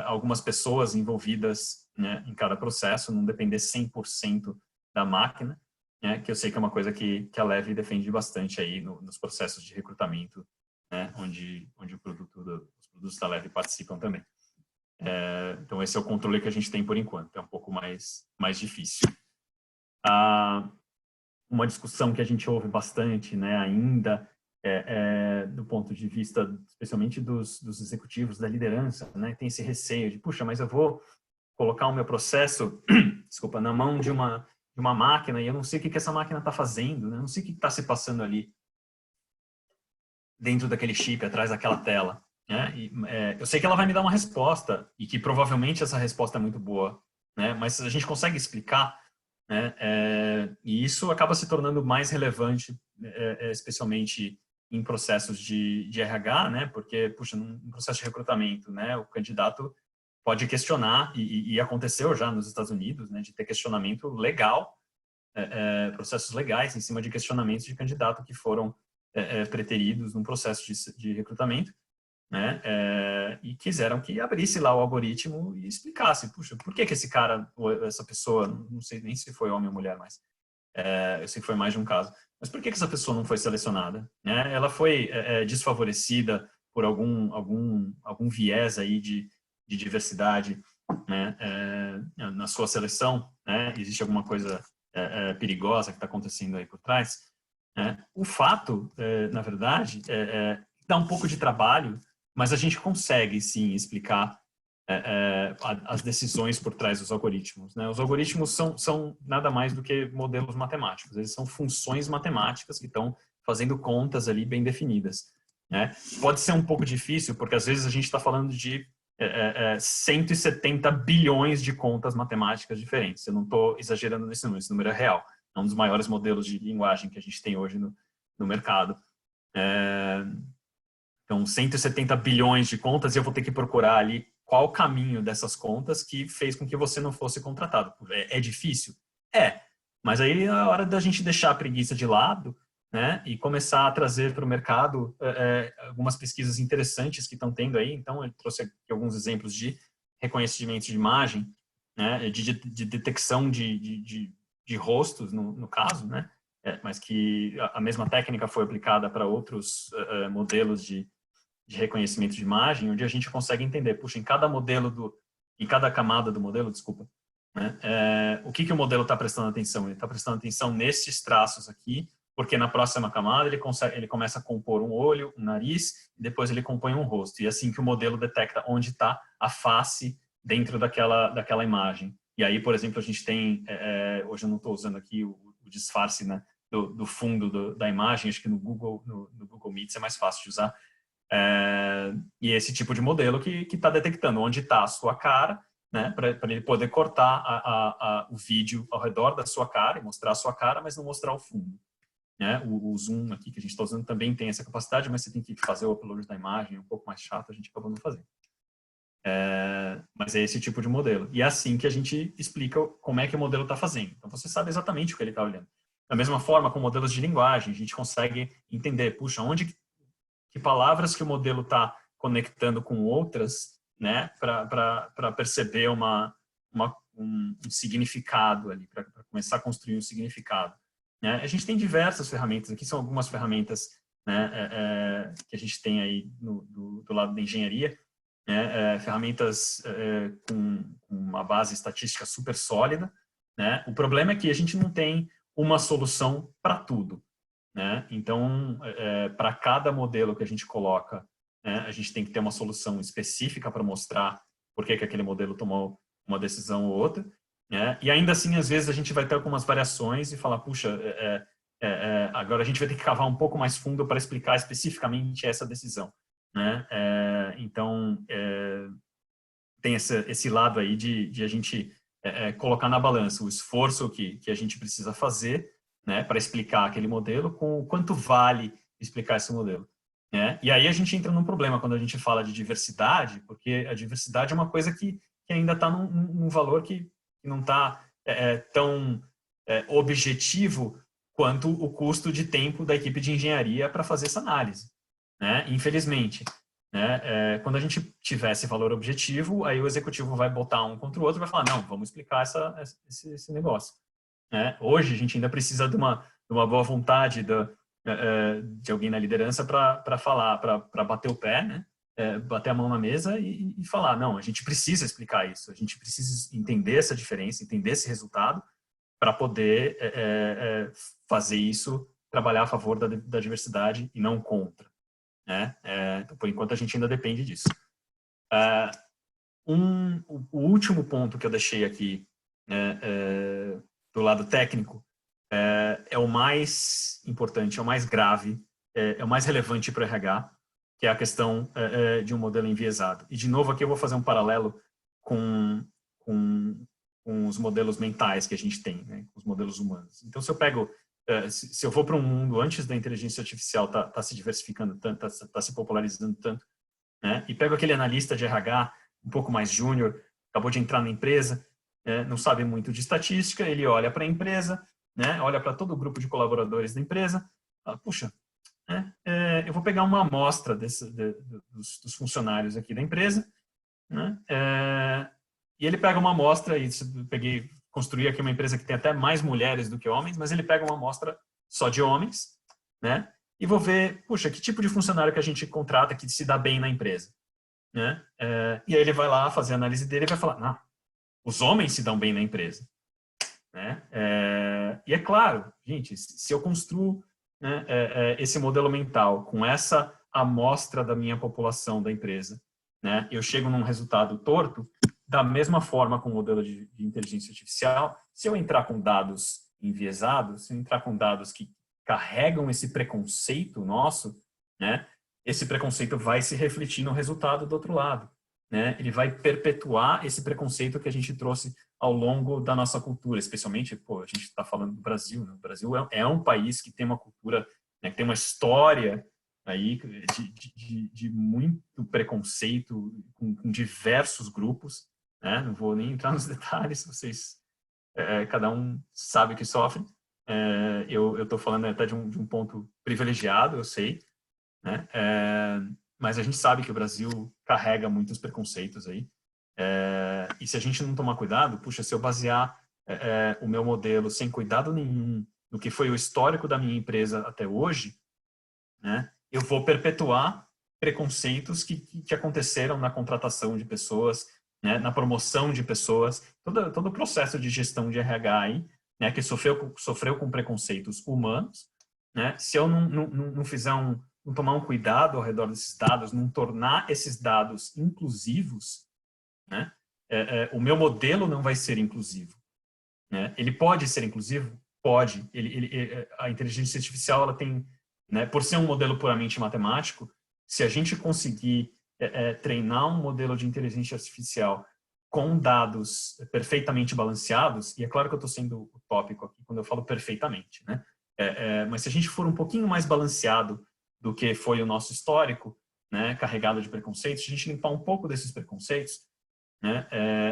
algumas pessoas envolvidas, né, em cada processo, não depender 100% da máquina, né, que eu sei que é uma coisa que a Leve defende bastante aí nos processos de recrutamento, né, onde os produtos da Leve participam também. Então, esse é o controle que a gente tem por enquanto, é um pouco mais difícil. Uma discussão que a gente ouve bastante, né, ainda, do ponto de vista, especialmente dos executivos, da liderança, né, tem esse receio de, puxa, mas eu vou colocar o meu processo, desculpa, na mão de uma máquina e eu não sei o que essa máquina está fazendo, né, não sei o que está se passando ali dentro daquele chip, atrás daquela tela. Né? Eu sei que ela vai me dar uma resposta e que provavelmente essa resposta é muito boa, né? Mas a gente consegue explicar, né? E isso acaba se tornando mais relevante, especialmente em processos de RH, né? Porque, puxa, num processo de recrutamento, né? O candidato pode questionar, e aconteceu já nos Estados Unidos, né? De ter questionamento legal, processos legais em cima de questionamentos de candidato que foram preteridos num processo de recrutamento, né? E quiseram que abrisse lá o algoritmo e explicasse, puxa, por que esse cara, ou essa pessoa, não sei nem se foi homem ou mulher, mas eu sei que foi mais de um caso, mas por que essa pessoa não foi selecionada? Né? Ela foi desfavorecida por algum viés aí de diversidade, né? Na sua seleção, né? Existe alguma coisa perigosa que está acontecendo aí por trás? O fato, na verdade, dá um pouco de trabalho, mas a gente consegue, sim, explicar as decisões por trás dos algoritmos. Né? Os algoritmos são nada mais do que modelos matemáticos. Eles são funções matemáticas que estão fazendo contas ali bem definidas. Né? Pode ser um pouco difícil, porque às vezes a gente está falando de 170 bilhões de contas matemáticas diferentes. Eu não estou exagerando nesse número, esse número é real. É um dos maiores modelos de linguagem que a gente tem hoje no mercado. Então, 170 bilhões de contas e eu vou ter que procurar ali qual o caminho dessas contas que fez com que você não fosse contratado. É difícil? Mas aí é a hora da gente deixar a preguiça de lado, né? E começar a trazer para o mercado algumas pesquisas interessantes que estão tendo aí. Então, ele trouxe aqui alguns exemplos de reconhecimento de imagem, né? De detecção de rostos, no caso, né? Mas que a mesma técnica foi aplicada para outros modelos de reconhecimento de imagem, onde a gente consegue entender, puxa, em cada camada do modelo, desculpa, né? O que o modelo está prestando atenção? Ele está prestando atenção nesses traços aqui, porque na próxima camada ele começa a compor um olho, um nariz, e depois ele compõe um rosto. E é assim que o modelo detecta onde está a face dentro daquela imagem. E aí, por exemplo, a gente tem, hoje eu não estou usando aqui o disfarce, né, do fundo da imagem, acho que no Google Meets é mais fácil de usar. E esse tipo de modelo que está detectando onde está a sua cara, né, para ele poder cortar o vídeo ao redor da sua cara e mostrar a sua cara, mas não mostrar o fundo. Né? O Zoom aqui que a gente está usando também tem essa capacidade, mas você tem que fazer o upload da imagem, é um pouco mais chato, a gente acabou não fazendo. Mas é esse tipo de modelo. E é assim que a gente explica como é que o modelo está fazendo. Então, você sabe exatamente o que ele está olhando. Da mesma forma, com modelos de linguagem, a gente consegue entender, puxa, que palavras que o modelo está conectando com outras, né, para perceber um significado ali, para começar a construir um significado. Né? A gente tem diversas ferramentas, aqui são algumas ferramentas, né, que a gente tem aí do lado da engenharia, né, ferramentas com uma base estatística super sólida. Né? O problema é que a gente não tem uma solução para tudo. Né? Então, para cada modelo que a gente coloca, né, a gente tem que ter uma solução específica para mostrar por que aquele modelo tomou uma decisão ou outra. Né? E ainda assim, às vezes, a gente vai ter algumas variações e falar, puxa, agora a gente vai ter que cavar um pouco mais fundo para explicar especificamente essa decisão. Né? Então, tem esse lado aí de a gente colocar na balança o esforço que a gente precisa fazer, né, para explicar aquele modelo, com o quanto vale explicar esse modelo. Né? E aí a gente entra num problema quando a gente fala de diversidade, porque a diversidade é uma coisa que ainda está num valor que não está tão objetivo quanto o custo de tempo da equipe de engenharia para fazer essa análise. Né? Infelizmente. Né? Quando a gente tiver esse valor objetivo, aí o executivo vai botar um contra o outro e vai falar, não, vamos explicar esse negócio. Né? Hoje a gente ainda precisa de uma boa vontade de alguém na liderança para falar, para bater o pé, né? Bater a mão na mesa e falar, não, a gente precisa explicar isso, a gente precisa entender essa diferença, entender esse resultado para poder fazer isso, trabalhar a favor da diversidade e não contra. Né? Então, por enquanto a gente ainda depende disso. O último ponto que eu deixei aqui, né, do lado técnico, é o mais importante, é o mais grave, é o mais relevante para o RH, que é a questão de um modelo enviesado. E, de novo, aqui eu vou fazer um paralelo com os modelos mentais que a gente tem, né, os modelos humanos. Então, se eu pego, se eu vou para um mundo antes da inteligência artificial tá se diversificando tanto, tá se popularizando tanto, né, e pego aquele analista de RH um pouco mais júnior, acabou de entrar na empresa, não sabe muito de estatística, ele olha para a empresa, né, olha para todo o grupo de colaboradores da empresa, fala, puxa, eu vou pegar uma amostra dos funcionários aqui da empresa, né, e ele pega uma amostra, e construí aqui uma empresa que tem até mais mulheres do que homens, mas ele pega uma amostra só de homens, né, e vou ver, puxa, que tipo de funcionário que a gente contrata que se dá bem na empresa. Né? E aí ele vai lá fazer a análise dele e vai falar, não, os homens se dão bem na empresa. Né? E é claro, gente, se eu construo, né, esse modelo mental com essa amostra da minha população da empresa, né, eu chego num resultado torto, da mesma forma com o modelo de inteligência artificial, se eu entrar com dados enviesados, se eu entrar com dados que carregam esse preconceito nosso, né, esse preconceito vai se refletir no resultado do outro lado. Né? Ele vai perpetuar esse preconceito que a gente trouxe ao longo da nossa cultura, especialmente, a gente está falando do Brasil. Né? O Brasil é um país que tem uma cultura, né, que tem uma história aí de muito preconceito com diversos grupos. Né? Não vou nem entrar nos detalhes, vocês, cada um sabe o que sofre. Eu estou falando até de um ponto privilegiado, eu sei, né? Mas a gente sabe que o Brasil carrega muitos preconceitos aí. E se a gente não tomar cuidado, puxa, se eu basear o meu modelo sem cuidado nenhum no que foi o histórico da minha empresa até hoje, né, eu vou perpetuar preconceitos que aconteceram na contratação de pessoas, né, na promoção de pessoas, todo o processo de gestão de RH aí, né, que sofreu com preconceitos humanos, né? Se eu não fizer não tomar um cuidado ao redor desses dados, não tornar esses dados inclusivos, né, o meu modelo não vai ser inclusivo, né? Ele pode ser inclusivo? Pode. A inteligência artificial, ela tem, né, por ser um modelo puramente matemático, se a gente conseguir treinar um modelo de inteligência artificial com dados perfeitamente balanceados, e é claro que eu estou sendo utópico aqui quando eu falo perfeitamente, né? Mas se a gente for um pouquinho mais balanceado do que foi o nosso histórico, né, carregado de preconceitos, se a gente limpar um pouco desses preconceitos, né,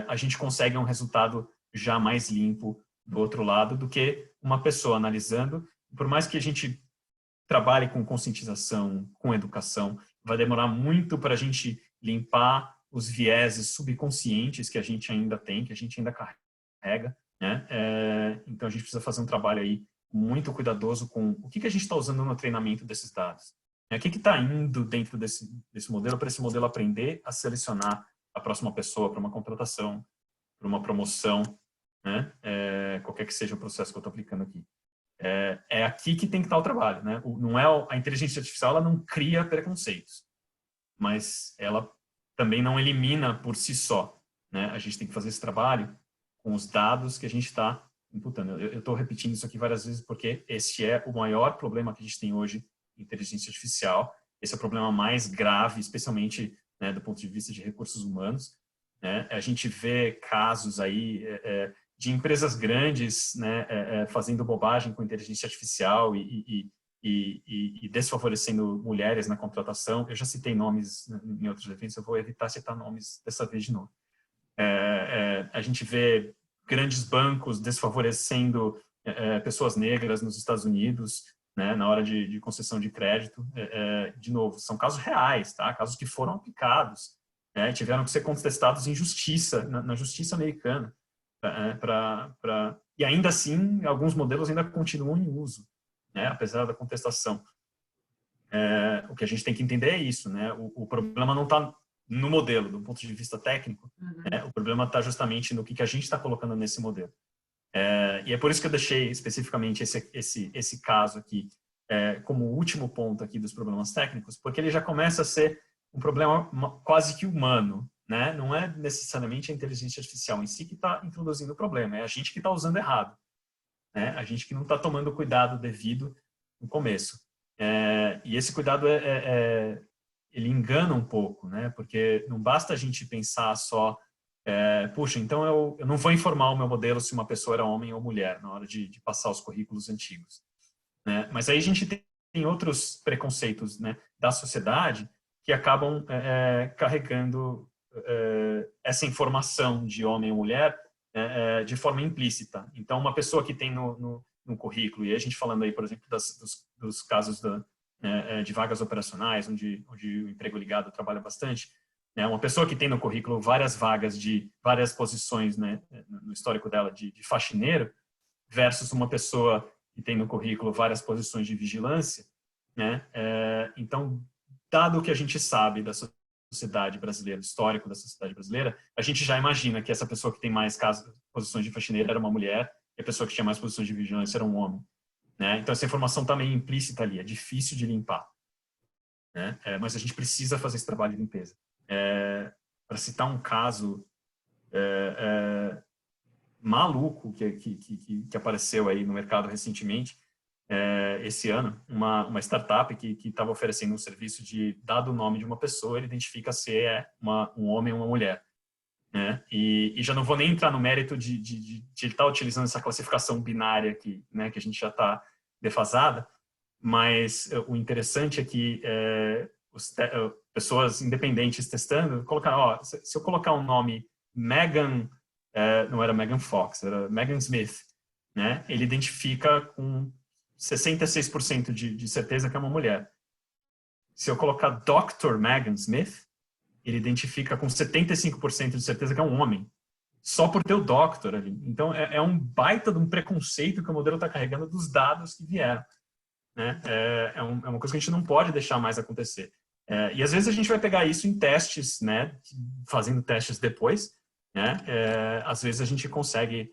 a gente consegue um resultado já mais limpo do outro lado do que uma pessoa analisando. Por mais que a gente trabalhe com conscientização, com educação, vai demorar muito para a gente limpar os vieses subconscientes que a gente ainda tem, que a gente ainda carrega, né? Então a gente precisa fazer um trabalho aí muito cuidadoso com o que a gente está usando no treinamento desses dados. O que está indo dentro desse modelo para esse modelo aprender a selecionar a próxima pessoa para uma contratação, para uma promoção, né? Qualquer que seja o processo que eu estou aplicando aqui. É aqui que tem que estar o trabalho, né? Não é a inteligência artificial, ela não cria preconceitos, mas ela também não elimina por si só, né? A gente tem que fazer esse trabalho com os dados que a gente está imputando. Eu estou repetindo isso aqui várias vezes porque esse é o maior problema que a gente tem hoje em inteligência artificial. Esse é o problema mais grave, especialmente, né, do ponto de vista de recursos humanos, né? A gente vê casos aí de empresas grandes, né, fazendo bobagem com inteligência artificial e desfavorecendo mulheres na contratação. Eu já citei nomes em outros eventos, eu vou evitar citar nomes dessa vez de novo. A gente vê grandes bancos desfavorecendo pessoas negras nos Estados Unidos, né, na hora de concessão de crédito. De novo, são casos reais, tá? Casos que foram aplicados, né, tiveram que ser contestados em justiça, na justiça americana. E ainda assim, alguns modelos ainda continuam em uso, né, apesar da contestação. O que a gente tem que entender é isso, né? O problema não está no modelo, do ponto de vista técnico, né? O problema está justamente no que a gente está colocando nesse modelo. E é por isso que eu deixei especificamente esse caso aqui como último ponto aqui dos problemas técnicos, porque ele já começa a ser um problema quase que humano, né? Não é necessariamente a inteligência artificial em si que está introduzindo o problema, é a gente que está usando errado, né? A gente que não está tomando o cuidado devido no começo. E esse cuidado ele engana um pouco, né? Porque não basta a gente pensar só, puxa, então eu não vou informar o meu modelo se uma pessoa era homem ou mulher na hora de passar os currículos antigos, né? Mas aí a gente tem outros preconceitos, né, da sociedade que acabam carregando essa informação de homem ou mulher de forma implícita. Então, uma pessoa que tem no currículo, e a gente falando aí, por exemplo, dos casos de vagas operacionais, onde o emprego ligado trabalha bastante, né, uma pessoa que tem no currículo várias vagas de várias posições, né, no histórico dela de faxineiro, versus uma pessoa que tem no currículo várias posições de vigilância, né? Então, dado o que a gente sabe da sociedade brasileira, do histórico da sociedade brasileira, a gente já imagina que essa pessoa que tem mais posições de faxineiro era uma mulher e a pessoa que tinha mais posições de vigilância era um homem, né? Então, essa informação está meio implícita ali, é difícil de limpar, né? Mas a gente precisa fazer esse trabalho de limpeza. Para citar um caso maluco que apareceu aí no mercado recentemente, esse ano, uma startup que estava oferecendo um serviço de, dado o nome de uma pessoa, ele identifica se é um homem ou uma mulher, né? E já não vou nem entrar no mérito de estar utilizando essa classificação binária aqui, né, que a gente já está defasada, mas o interessante é que pessoas independentes testando colocaram, se eu colocar um nome Megan, não era Megan Fox, era Megan Smith, né, ele identifica com 66% de certeza que é uma mulher. Se eu colocar Dr. Megan Smith, ele identifica com 75% de certeza que é um homem. Só por ter o doctor ali. Então, é um baita de um preconceito que o modelo está carregando dos dados que vieram. Né? É uma coisa que a gente não pode deixar mais acontecer. E às vezes a gente vai pegar isso em testes, né? Fazendo testes depois. Né? Às vezes a gente consegue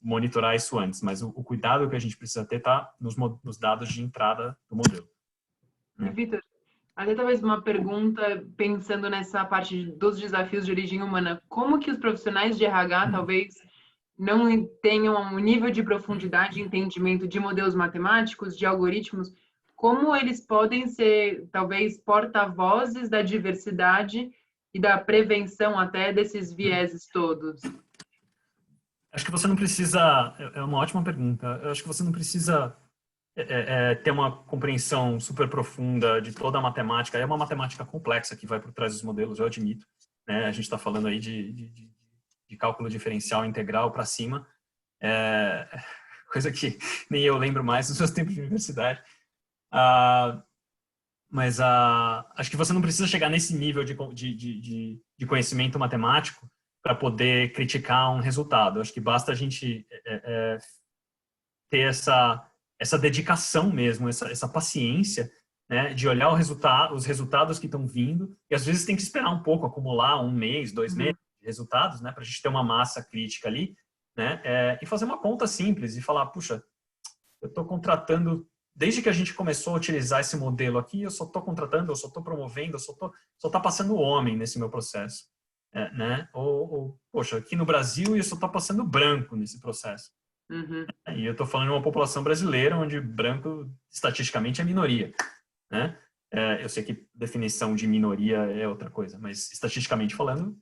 monitorar isso antes, mas o cuidado que a gente precisa ter está nos dados de entrada do modelo. Né? Vitor, até talvez uma pergunta pensando nessa parte dos desafios de origem humana. Como que os profissionais de RH talvez não tenham um nível de profundidade e entendimento de modelos matemáticos, de algoritmos, como eles podem ser, talvez, porta-vozes da diversidade e da prevenção até desses vieses todos? Acho que você não precisa... É uma ótima pergunta. Eu acho que você não precisa ter uma compreensão super profunda de toda a matemática. É uma matemática complexa que vai por trás dos modelos, eu admito. Né? A gente está falando aí de cálculo diferencial integral para cima. Coisa que nem eu lembro mais dos meus tempos de universidade. Mas acho que você não precisa chegar nesse nível de conhecimento matemático para poder criticar um resultado. Acho que basta a gente ter essa dedicação mesmo, essa paciência, né, de olhar os resultados que estão vindo, e às vezes tem que esperar um pouco, acumular 1 mês, 2 meses de resultados, né, para a gente ter uma massa crítica ali, né, e fazer uma conta simples e falar, puxa, eu estou contratando, desde que a gente começou a utilizar esse modelo aqui, eu só estou contratando, eu só estou promovendo, eu só está passando homem nesse meu processo. Né? Ou, poxa, aqui no Brasil eu só está passando branco nesse processo. E eu estou falando de uma população brasileira onde branco, estatisticamente, é minoria. Né? Eu sei que definição de minoria é outra coisa, mas estatisticamente falando,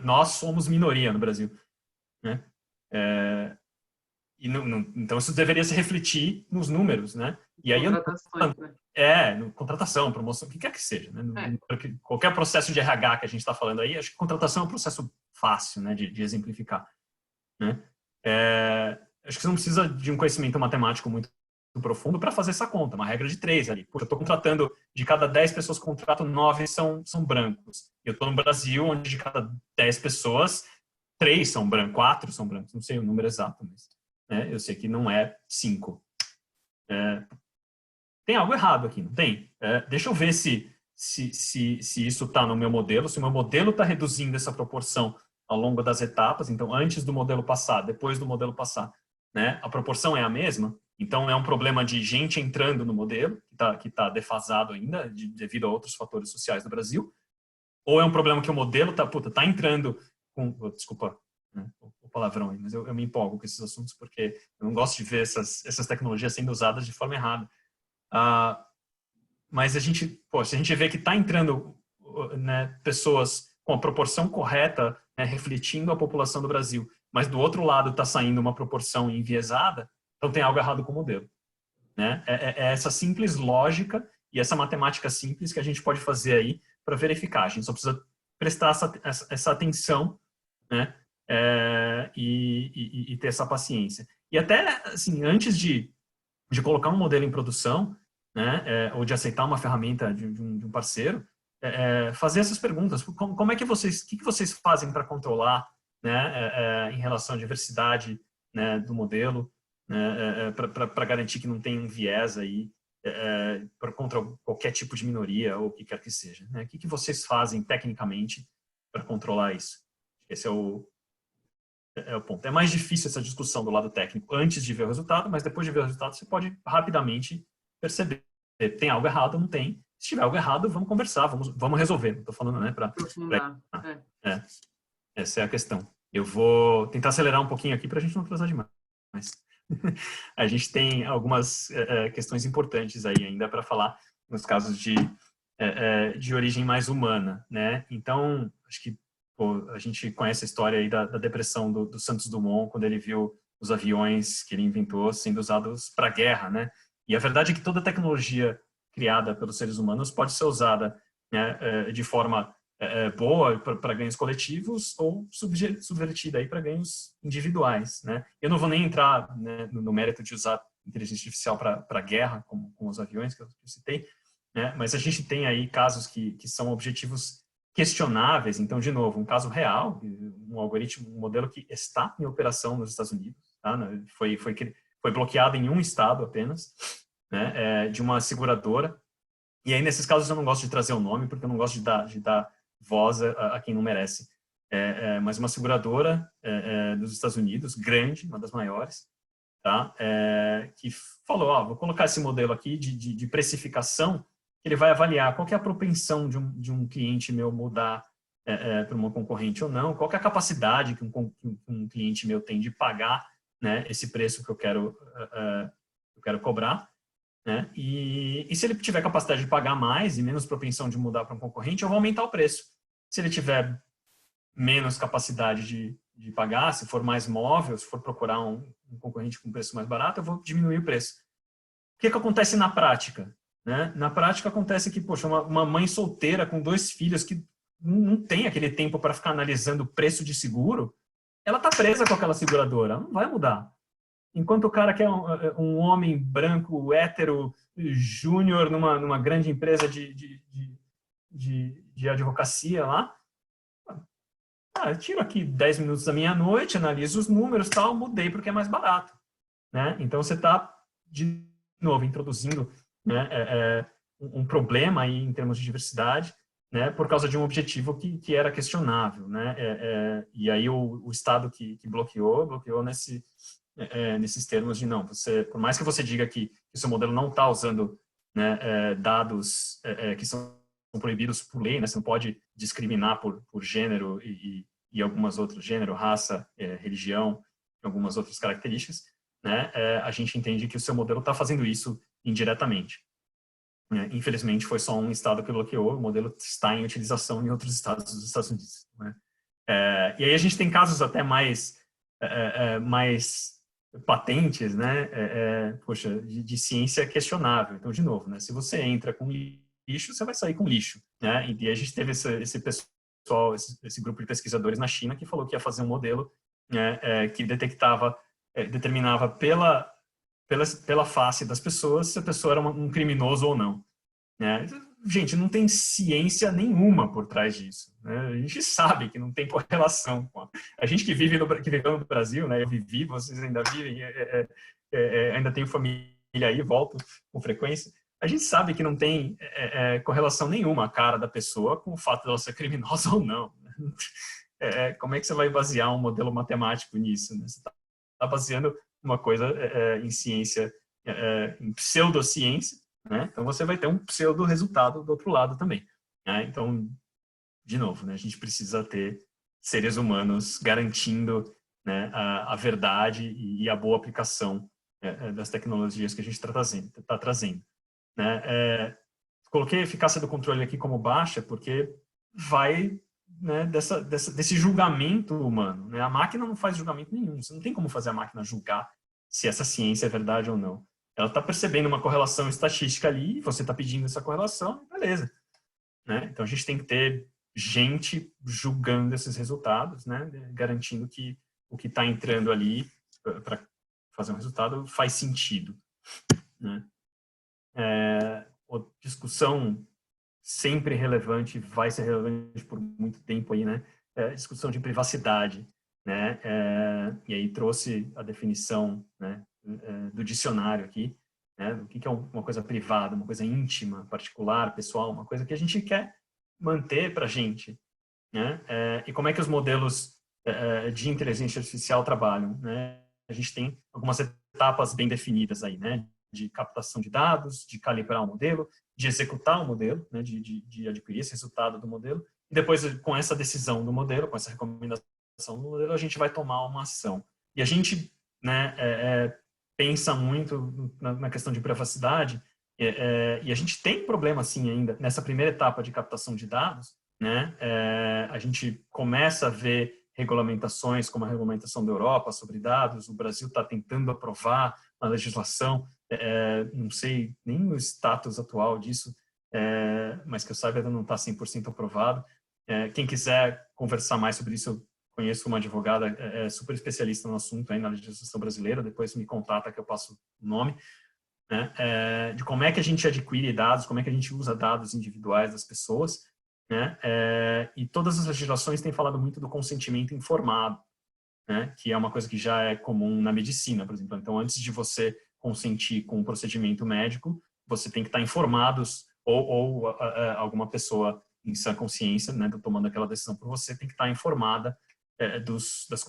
nós somos minoria no Brasil. Né? Então isso deveria se refletir nos números, né? E aí contratação, promoção, o que quer que seja, né? Qualquer processo de RH que a gente está falando aí, acho que contratação é um processo fácil, né, de exemplificar, né? Acho que você não precisa de um conhecimento matemático muito profundo para fazer essa conta, uma regra de 3 ali. Puxa, eu estou contratando, de cada 10 pessoas que contrato, 9 são brancos. Eu estou no Brasil, onde de cada 10 pessoas, 3 são brancos, 4 são brancos, não sei o número exato, mas eu sei que não é 5. Tem algo errado aqui, não tem? Deixa eu ver se isso está no meu modelo, se o meu modelo está reduzindo essa proporção ao longo das etapas, então antes do modelo passar, depois do modelo passar, né, a proporção é a mesma, então é um problema de gente entrando no modelo, que tá defasado ainda, devido a outros fatores sociais do Brasil, ou é um problema que o modelo tá entrando com... Desculpa, né, o palavrão aí, mas eu me empolgo com esses assuntos porque eu não gosto de ver essas tecnologias sendo usadas de forma errada. Mas se a gente vê que está entrando, né, pessoas com a proporção correta, né, refletindo a população do Brasil, mas do outro lado está saindo uma proporção enviesada, então tem algo errado com o modelo. Né? É essa simples lógica e essa matemática simples que a gente pode fazer aí para verificar. A gente só precisa prestar essa atenção, né, e ter essa paciência. E até, assim, antes de colocar um modelo em produção, né, ou de aceitar uma ferramenta de um parceiro, fazer essas perguntas. Como é que o que vocês fazem para controlar, né, em relação à diversidade, né, do modelo, né, para garantir que não tem um viés aí contra qualquer tipo de minoria ou o que quer que seja, né? O que vocês fazem tecnicamente para controlar isso? Esse é o ponto. É mais difícil essa discussão do lado técnico antes de ver o resultado, mas depois de ver o resultado você pode rapidamente perceber. Tem algo errado ou não tem? Se tiver algo errado, vamos conversar, vamos resolver. Estou falando, né, essa é a questão. Eu vou tentar acelerar um pouquinho aqui para a gente não atrasar demais. A gente tem algumas questões importantes aí ainda para falar nos casos de origem mais humana, né? Então, acho que a gente conhece a história aí da depressão do Santos Dumont, quando ele viu os aviões que ele inventou sendo usados para guerra, né? E a verdade é que toda tecnologia criada pelos seres humanos pode ser usada, né, de forma boa para ganhos coletivos ou subvertida aí para ganhos individuais, né? Eu não vou nem entrar, né, no mérito de usar inteligência artificial para guerra, como os aviões que eu citei, né? Mas a gente tem aí casos que são objetivos questionáveis. Então, de novo, um caso real, um algoritmo, um modelo que está em operação nos Estados Unidos, tá? Foi bloqueado em um estado apenas, né? De uma seguradora. E aí, nesses casos, eu não gosto de trazer o nome, porque eu não gosto de dar voz a quem não merece. Mas uma seguradora dos Estados Unidos, grande, uma das maiores, tá? Que falou, vou colocar esse modelo aqui de precificação, que ele vai avaliar qual que é a propensão de um cliente meu mudar para uma concorrente ou não, qual que é a capacidade que um cliente meu tem de pagar, né, esse preço que eu quero cobrar, né? E se ele tiver capacidade de pagar mais e menos propensão de mudar para um concorrente, eu vou aumentar o preço. Se ele tiver menos capacidade de pagar, se for mais móvel, se for procurar um concorrente com preço mais barato, eu vou diminuir o preço. O que acontece na prática? Né? Na prática acontece que, poxa, uma mãe solteira com 2 filhos que não tem aquele tempo para ficar analisando o preço de seguro, ela está presa com aquela seguradora, ela não vai mudar. Enquanto o cara que é um homem branco, hétero, júnior numa grande empresa de advocacia lá, eu tiro aqui 10 minutos da minha noite, analiso os números, tal, mudei porque é mais barato, né? Então você está, de novo, introduzindo, né, um problema aí em termos de diversidade, né, por causa de um objetivo que era questionável, né? E aí o Estado que bloqueou nesses termos de não, por mais que você diga que o seu modelo não está usando, né, dados que são proibidos por lei, né, você não pode discriminar por gênero e algumas outras, gênero, raça, religião, algumas outras características, né, a gente entende que o seu modelo está fazendo isso indiretamente. Infelizmente, foi só um estado que bloqueou, o modelo está em utilização em outros estados dos Estados Unidos, né? E aí a gente tem casos até mais patentes, né, poxa, de ciência questionável. Então, de novo, né, se você entra com lixo, você vai sair com lixo, né? E a gente teve esse pessoal, esse grupo de pesquisadores na China que falou que ia fazer um modelo, né, que determinava pela face das pessoas se a pessoa era um criminoso ou não, né? Gente, não tem ciência nenhuma por trás disso, né? A gente sabe que não tem correlação com a gente que viveu no Brasil, né? Eu vivi, vocês ainda vivem, ainda tenho família aí, volto com frequência. A gente sabe que não tem correlação nenhuma a cara da pessoa com o fato dela ser criminosa ou não. Como é que você vai basear um modelo matemático nisso, né? Você está baseando uma coisa em ciência, em pseudociência, né? Então você vai ter um pseudo resultado do outro lado também, né? Então, de novo, né, a gente precisa ter seres humanos garantindo, né, a verdade e a boa aplicação das tecnologias que a gente está trazendo, né? Coloquei a eficácia do controle aqui como baixa porque vai, né, desse julgamento humano, né? A máquina não faz julgamento nenhum. Você não tem como fazer a máquina julgar se essa ciência é verdade ou não. Ela está percebendo uma correlação estatística ali, você está pedindo essa correlação, beleza, né? Então a gente tem que ter gente julgando esses resultados, né? Garantindo que o que está entrando ali para fazer um resultado faz sentido, né? Discussão sempre relevante, vai ser relevante por muito tempo aí, né? Discussão de privacidade, né? E aí trouxe a definição, né, do dicionário aqui, né? Do que é uma coisa privada, uma coisa íntima, particular, pessoal, uma coisa que a gente quer manter para a gente, né? E como é que os modelos de inteligência artificial trabalham, né? A gente tem algumas etapas bem definidas aí, né? De captação de dados, de calibrar o modelo, de executar o modelo, né, de adquirir esse resultado do modelo, e depois, com essa decisão do modelo, com essa recomendação do modelo, a gente vai tomar uma ação. E a gente, né, pensa muito na questão de privacidade, e a gente tem problema, assim, ainda, nessa primeira etapa de captação de dados, né, a gente começa a ver regulamentações, como a regulamentação da Europa sobre dados, o Brasil está tentando aprovar uma legislação, não sei nem o status atual disso, mas que eu saiba ainda não está 100% aprovado, Quem quiser conversar mais sobre isso, eu conheço uma advogada super especialista no assunto aí na legislação brasileira, depois me contata que eu passo o nome, né? De como é que a gente adquire dados, como é que a gente usa dados individuais das pessoas, né? E todas as legislações têm falado muito do consentimento informado, né? Que é uma coisa que já é comum na medicina, por exemplo. Então, antes de você consentir com um procedimento médico, você tem que estar informados, ou alguma pessoa em sã consciência, né, tomando aquela decisão por você, tem que estar informada das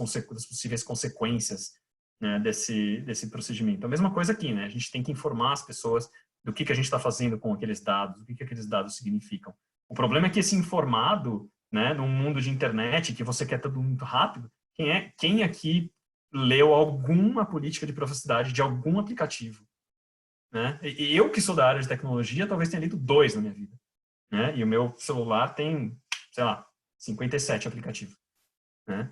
possíveis consequências, né, desse procedimento. A mesma coisa aqui, né? A gente tem que informar as pessoas do que a gente está fazendo com aqueles dados, o que aqueles dados significam. O problema é que esse informado, né, num mundo de internet, que você quer tudo muito rápido, quem aqui leu alguma política de privacidade de algum aplicativo? Né? E eu, que sou da área de tecnologia, talvez tenha lido 2 na minha vida. Né? E o meu celular tem, sei lá, 57 aplicativos. Né?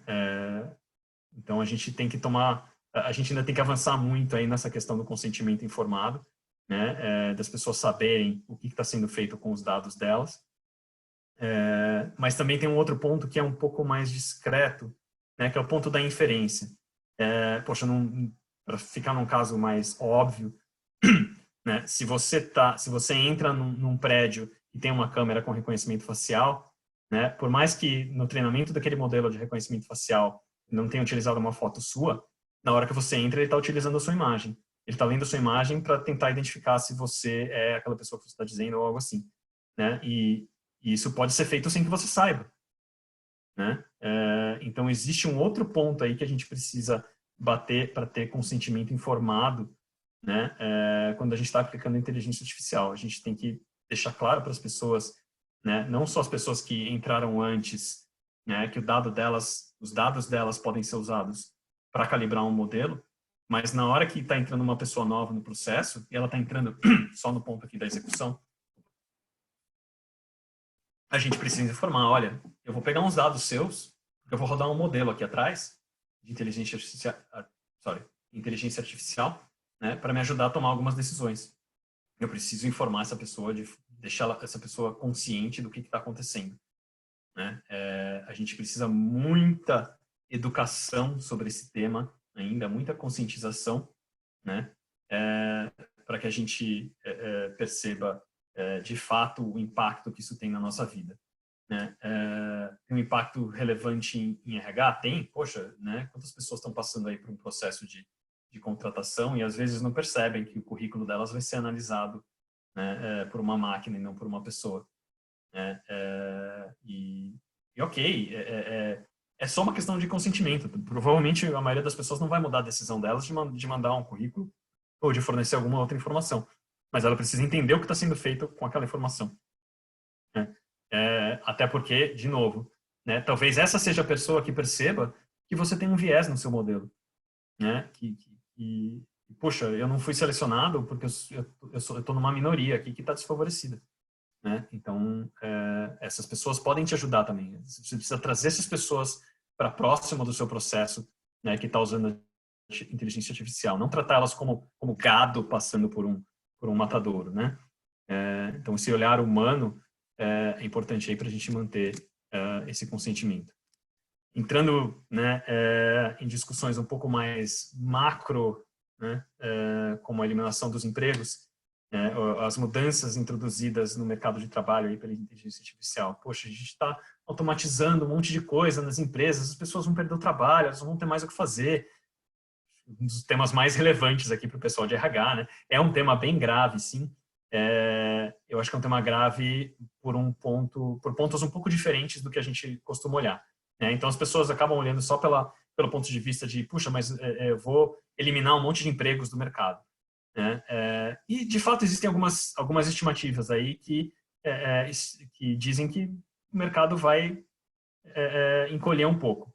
Então, a gente ainda tem que avançar muito aí nessa questão do consentimento informado, né? Das pessoas saberem o que está sendo feito com os dados delas. Mas também tem um outro ponto que é um pouco mais discreto, né? Que é o ponto da inferência. Poxa, para ficar num caso mais óbvio, né? Se você entra num prédio e tem uma câmera com reconhecimento facial, né? Por mais que no treinamento daquele modelo de reconhecimento facial não tenha utilizado uma foto sua, na hora que você entra, ele está utilizando a sua imagem. Ele está lendo a sua imagem para tentar identificar se você é aquela pessoa que você está dizendo ou algo assim. Né? E isso pode ser feito sem que você saiba. Né? Então, existe um outro ponto aí que a gente precisa bater para ter consentimento informado, né? Quando a gente está aplicando inteligência artificial. A gente tem que deixar claro para as pessoas, né? Não só as pessoas que entraram antes, né? Que os dados delas podem ser usados para calibrar um modelo, mas na hora que está entrando uma pessoa nova no processo, e ela está entrando só no ponto aqui da execução, a gente precisa informar, olha, eu vou pegar uns dados seus, eu vou rodar um modelo aqui atrás de inteligência artificial, né, para me ajudar a tomar algumas decisões. Eu preciso informar essa pessoa, deixar essa pessoa consciente do que está acontecendo. Né? A gente precisa muita educação sobre esse tema ainda, muita conscientização, né, para que a gente perceba de fato o impacto que isso tem na nossa vida. Né? Tem um impacto relevante em RH? Tem, poxa, né? Quantas pessoas estão passando aí por um processo de contratação e às vezes não percebem que o currículo delas vai ser analisado, né, por uma máquina e não por uma pessoa. E ok, é só uma questão de consentimento. Provavelmente a maioria das pessoas não vai mudar a decisão delas de mandar um currículo ou de fornecer alguma outra informação. Mas ela precisa entender o que está sendo feito com aquela informação. Né? Até porque, de novo, né, talvez essa seja a pessoa que perceba que você tem um viés no seu modelo. Né? Puxa, eu não fui selecionado porque eu estou numa minoria aqui que está desfavorecida. Né? Então, essas pessoas podem te ajudar também. Você precisa trazer essas pessoas para próximo do seu processo, né, que está usando a inteligência artificial. Não tratar elas como gado passando por um matadouro. Né? Então, esse olhar humano é importante aí para a gente manter esse consentimento. Entrando, né, em discussões um pouco mais macro, né, como a eliminação dos empregos, as mudanças introduzidas no mercado de trabalho aí pela inteligência artificial. Poxa, a gente está automatizando um monte de coisa nas empresas, as pessoas vão perder o trabalho, elas não vão ter mais o que fazer. Um dos temas mais relevantes aqui para o pessoal de RH, né? É um tema bem grave, sim. Eu acho que é um tema grave por pontos um pouco diferentes do que a gente costuma olhar. Né? Então, as pessoas acabam olhando só pelo ponto de vista de, puxa, mas eu vou eliminar um monte de empregos do mercado. Né? E, de fato, existem algumas estimativas aí que dizem que o mercado vai encolher um pouco.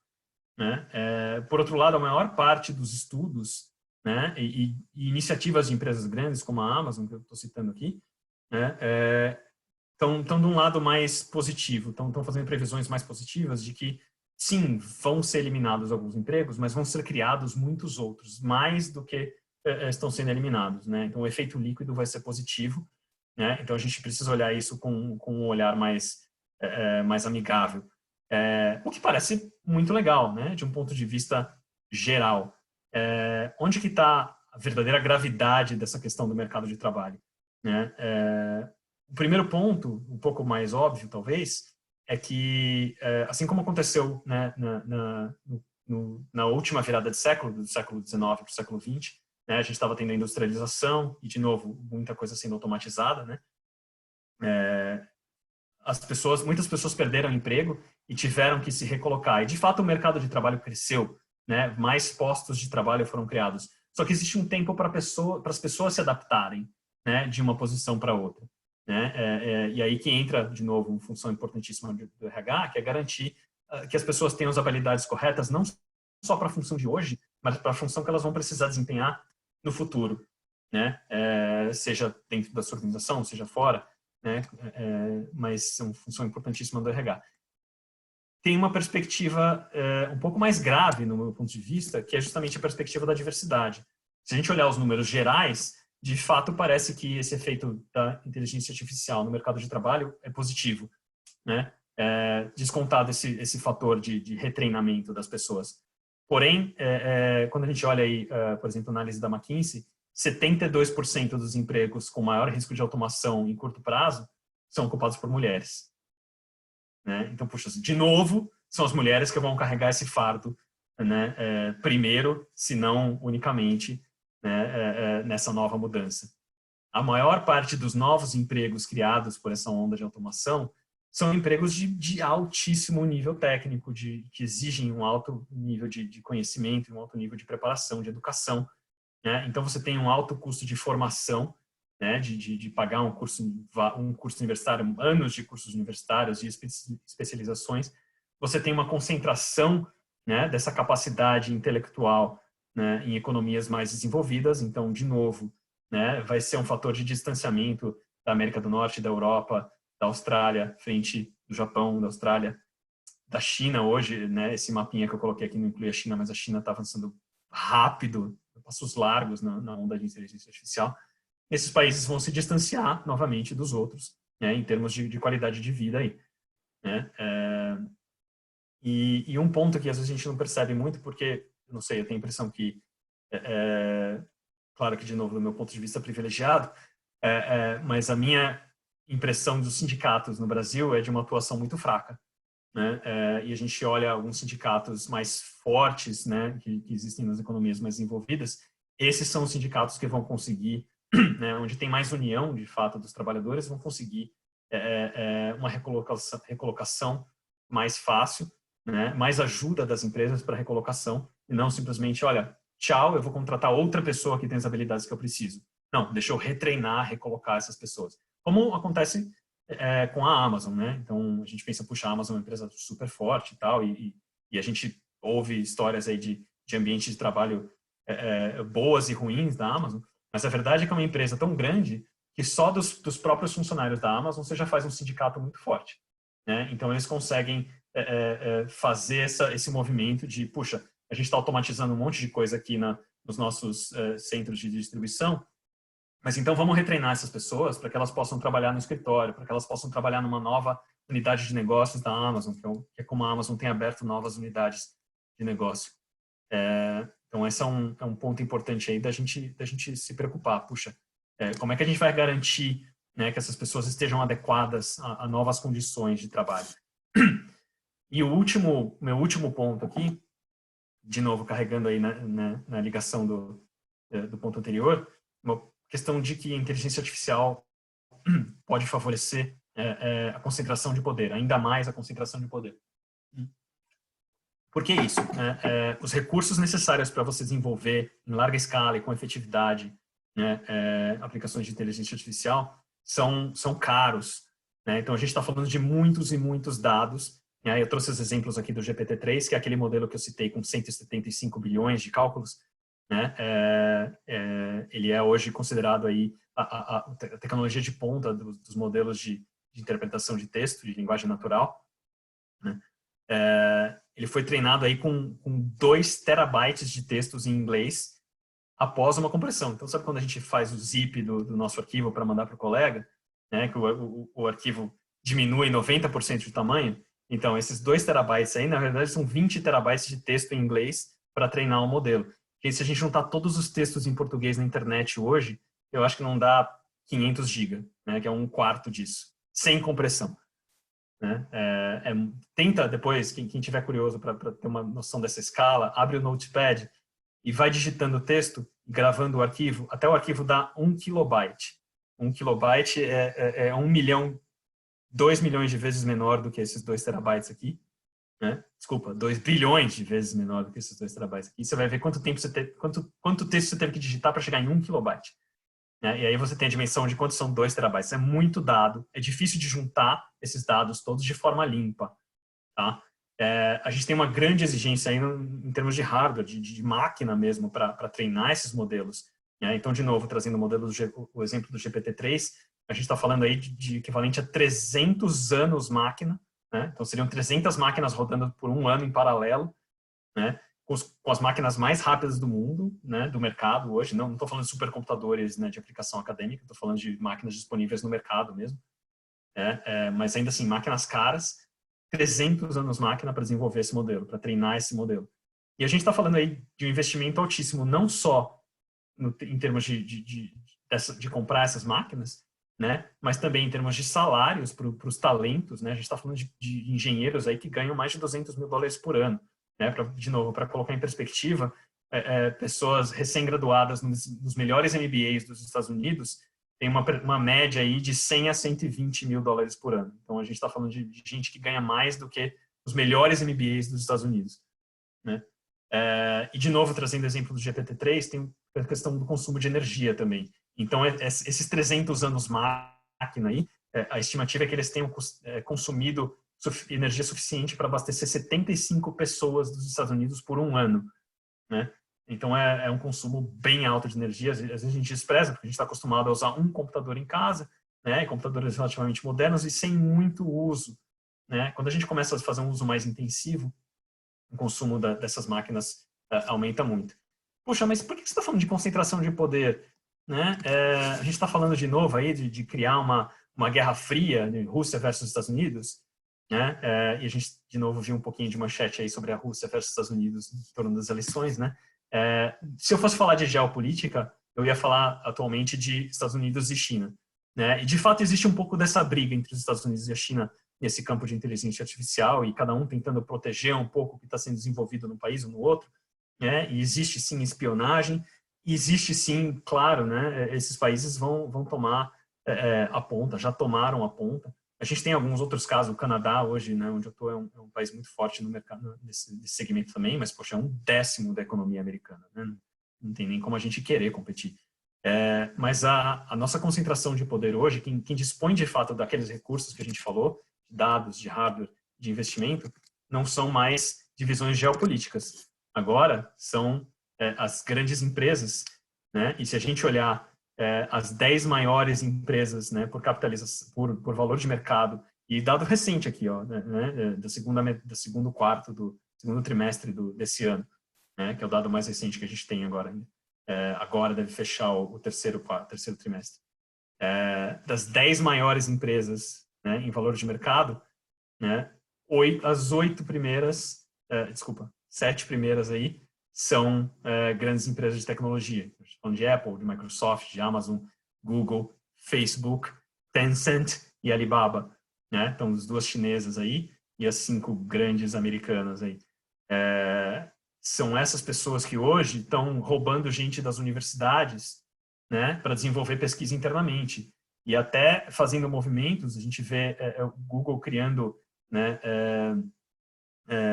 Né? Por outro lado, a maior parte dos estudos, né, e iniciativas de empresas grandes, como a Amazon, que eu estou citando aqui, né, estão de um lado mais positivo, estão fazendo previsões mais positivas de que, sim, vão ser eliminados alguns empregos, mas vão ser criados muitos outros, mais do que estão sendo eliminados. Né? Então, o efeito líquido vai ser positivo. Né? Então, a gente precisa olhar isso com um olhar mais mais amigável. O que parece muito legal, né? De um ponto de vista geral. Onde que está a verdadeira gravidade dessa questão do mercado de trabalho, né? O primeiro ponto, um pouco mais óbvio talvez, é que, assim como aconteceu, né, na última virada de século, do século XIX para o século XX, né, a gente estava tendo a industrialização e, de novo, muita coisa sendo automatizada, né? Muitas pessoas perderam emprego e tiveram que se recolocar. E, de fato, o mercado de trabalho cresceu, né? Mais postos de trabalho foram criados. Só que existe um tempo para as pessoas se adaptarem, né, de uma posição para outra, né? E aí que entra, de novo, uma função importantíssima do RH, que é garantir que as pessoas tenham as habilidades corretas, não só para a função de hoje, mas para a função que elas vão precisar desempenhar no futuro, né? Seja dentro da sua organização, seja fora, né? Mas é uma função importantíssima do RH. Tem uma perspectiva um pouco mais grave, no meu ponto de vista, que é justamente a perspectiva da diversidade. Se a gente olhar os números gerais, de fato parece que esse efeito da inteligência artificial no mercado de trabalho é positivo, né? Descontado esse fator de retreinamento das pessoas. Porém, quando a gente olha aí, por exemplo, a análise da McKinsey, 72% dos empregos com maior risco de automação em curto prazo são ocupados por mulheres, né? Então, puxa, de novo, são as mulheres que vão carregar esse fardo, né? Primeiro, se não unicamente, né? Nessa nova mudança. A maior parte dos novos empregos criados por essa onda de automação são empregos de altíssimo nível técnico, que exigem um alto nível de conhecimento, um alto nível de preparação, de educação, né? Então, você tem um alto custo de formação, né? De pagar um curso universitário, anos de cursos universitários e especializações. Você tem uma concentração, né, dessa capacidade intelectual, né, em economias mais desenvolvidas. Então, de novo, né, vai ser um fator de distanciamento da América do Norte, da Europa, da Austrália, frente do Japão, da Austrália, da China hoje, né? Esse mapinha que eu coloquei aqui não inclui a China, mas a China está avançando rápido, passos largos na onda de inteligência artificial. Esses países vão se distanciar novamente dos outros, né, em termos de qualidade de vida aí, né? E um ponto que às vezes a gente não percebe muito, porque, não sei, eu tenho a impressão que, claro que de novo do meu ponto de vista privilegiado, mas a minha impressão dos sindicatos no Brasil é de uma atuação muito fraca, né? E a gente olha alguns sindicatos mais fortes, né, que existem nas economias mais desenvolvidas. Esses são os sindicatos que vão conseguir, né, onde tem mais união, de fato, dos trabalhadores, vão conseguir uma recolocação mais fácil, né, mais ajuda das empresas para recolocação, e não simplesmente, olha, tchau, eu vou contratar outra pessoa que tem as habilidades que eu preciso. Não, deixa eu retreinar, recolocar essas pessoas. Como acontece com a Amazon, né? Então, a gente pensa, puxa, a Amazon é uma empresa super forte e tal, e a gente ouve histórias aí de ambientes de trabalho boas e ruins da Amazon, mas a verdade é que é uma empresa tão grande que só dos próprios funcionários da Amazon você já faz um sindicato muito forte, né? Então, eles conseguem fazer esse movimento de, puxa, a gente está automatizando um monte de coisa aqui nos nossos centros de distribuição, mas então vamos retreinar essas pessoas para que elas possam trabalhar no escritório, para que elas possam trabalhar numa nova unidade de negócios da Amazon, que é como a Amazon tem aberto novas unidades de negócio. Então, esse é um ponto importante aí da gente se preocupar. Puxa, como é que a gente vai garantir, né, que essas pessoas estejam adequadas a novas condições de trabalho? E meu último ponto aqui, de novo carregando aí na ligação do ponto anterior, uma questão de que a inteligência artificial pode favorecer a concentração de poder, ainda mais a concentração de poder. Por que isso? Os recursos necessários para você desenvolver em larga escala e com efetividade, né, aplicações de inteligência artificial são caros, né? Então, a gente está falando de muitos e muitos dados, né? Eu trouxe os exemplos aqui do GPT-3, que é aquele modelo que eu citei com 175 bilhões de cálculos, né? Ele é hoje considerado aí a tecnologia de ponta dos modelos de interpretação de texto, de linguagem natural, né? Ele foi treinado aí com 2 terabytes de textos em inglês após uma compressão. Então, sabe quando a gente faz o zip do nosso arquivo para mandar para o colega, né? Que o arquivo diminui 90% de tamanho, então esses 2 terabytes aí, na verdade, são 20 terabytes de texto em inglês para treinar o modelo. E se a gente juntar todos os textos em português na internet hoje, eu acho que não dá 500 GB, né, que é 1/4 disso, sem compressão. Né? Tenta depois, quem tiver curioso para ter uma noção dessa escala, abre o Notepad e vai digitando o texto, gravando o arquivo, até o arquivo dá 1 kilobyte. 1 kilobyte é 1 milhão, 2 milhões de vezes menor do que esses 2 terabytes aqui. Né? Desculpa, 2 bilhões de vezes menor do que esses 2 terabytes aqui. Você vai ver quanto texto você teve que digitar para chegar em 1 kilobyte. Né? E aí você tem a dimensão de quanto são 2 terabytes. É muito dado, é difícil de juntar esses dados todos de forma limpa. Tá? A gente tem uma grande exigência aí em termos de hardware, de máquina mesmo, para treinar esses modelos. Né? Então, de novo, trazendo o exemplo do GPT-3, a gente está falando aí de equivalente a 300 anos máquina. Né? Então, seriam 300 máquinas rodando por um ano em paralelo, né? Com as máquinas mais rápidas do mundo, né? Do mercado hoje. Não estou falando de supercomputadores, né? De aplicação acadêmica, estou falando de máquinas disponíveis no mercado mesmo. Mas ainda assim, máquinas caras, 300 anos máquina para desenvolver esse modelo, para treinar esse modelo. E a gente está falando aí de um investimento altíssimo, não só em termos de comprar essas máquinas, né? Mas também em termos de salários para os talentos, né? A gente está falando de engenheiros aí que ganham mais de $200 mil por ano, né? De novo, para colocar em perspectiva, pessoas recém-graduadas nos melhores MBAs dos Estados Unidos tem uma média aí de 100 a 120 mil dólares por ano. Então a gente está falando de gente que ganha mais do que os melhores MBAs dos Estados Unidos, né? E de novo, trazendo o exemplo do GPT-3, tem a questão do consumo de energia também. Então, esses 300 anos máquina aí, a estimativa é que eles tenham consumido energia suficiente para abastecer 75 pessoas dos Estados Unidos por um ano, né? Então, é um consumo bem alto de energia. Às vezes a gente despreza, porque a gente está acostumado a usar um computador em casa, né? Computadores relativamente modernos e sem muito uso, né? Quando a gente começa a fazer um uso mais intensivo, o consumo dessas máquinas aumenta muito. Puxa, mas por que você está falando de concentração de poder? Né? A gente está falando de novo aí de criar uma guerra fria, de Rússia versus Estados Unidos, né? E a gente de novo viu um pouquinho de manchete aí sobre a Rússia versus Estados Unidos em torno das eleições, né? Se eu fosse falar de geopolítica, eu ia falar atualmente de Estados Unidos e China, né? E de fato existe um pouco dessa briga entre os Estados Unidos e a China nesse campo de inteligência artificial, e cada um tentando proteger um pouco o que está sendo desenvolvido num país ou no outro, né? E existe sim espionagem, e existe sim, claro, né? Esses países vão tomar a ponta, já tomaram a ponta. A gente tem alguns outros casos, o Canadá hoje, né, onde eu estou, é um país muito forte no mercado, nesse segmento também, mas, poxa, é 1/10 da economia americana, né? Não tem nem como a gente querer competir. Mas a nossa concentração de poder hoje, quem dispõe de fato daqueles recursos que a gente falou, dados, de hardware, de investimento, não são mais divisões geopolíticas. Agora são as grandes empresas, né? E se a gente olhar as 10 maiores empresas, né, por capitalização, por valor de mercado, e dado recente aqui, ó, né, do segundo trimestre desse ano, né, que é o dado mais recente que a gente tem agora. Agora deve fechar o terceiro trimestre. Das 10 maiores empresas, né, em valor de mercado, né, as 7 primeiras aí são grandes empresas de tecnologia. Falando de Apple, de Microsoft, de Amazon, Google, Facebook, Tencent e Alibaba, né? Então, as 2 chinesas aí e as 5 grandes americanas aí. São essas pessoas que hoje estão roubando gente das universidades, né, para desenvolver pesquisa internamente. E até fazendo movimentos, a gente vê o Google criando, né,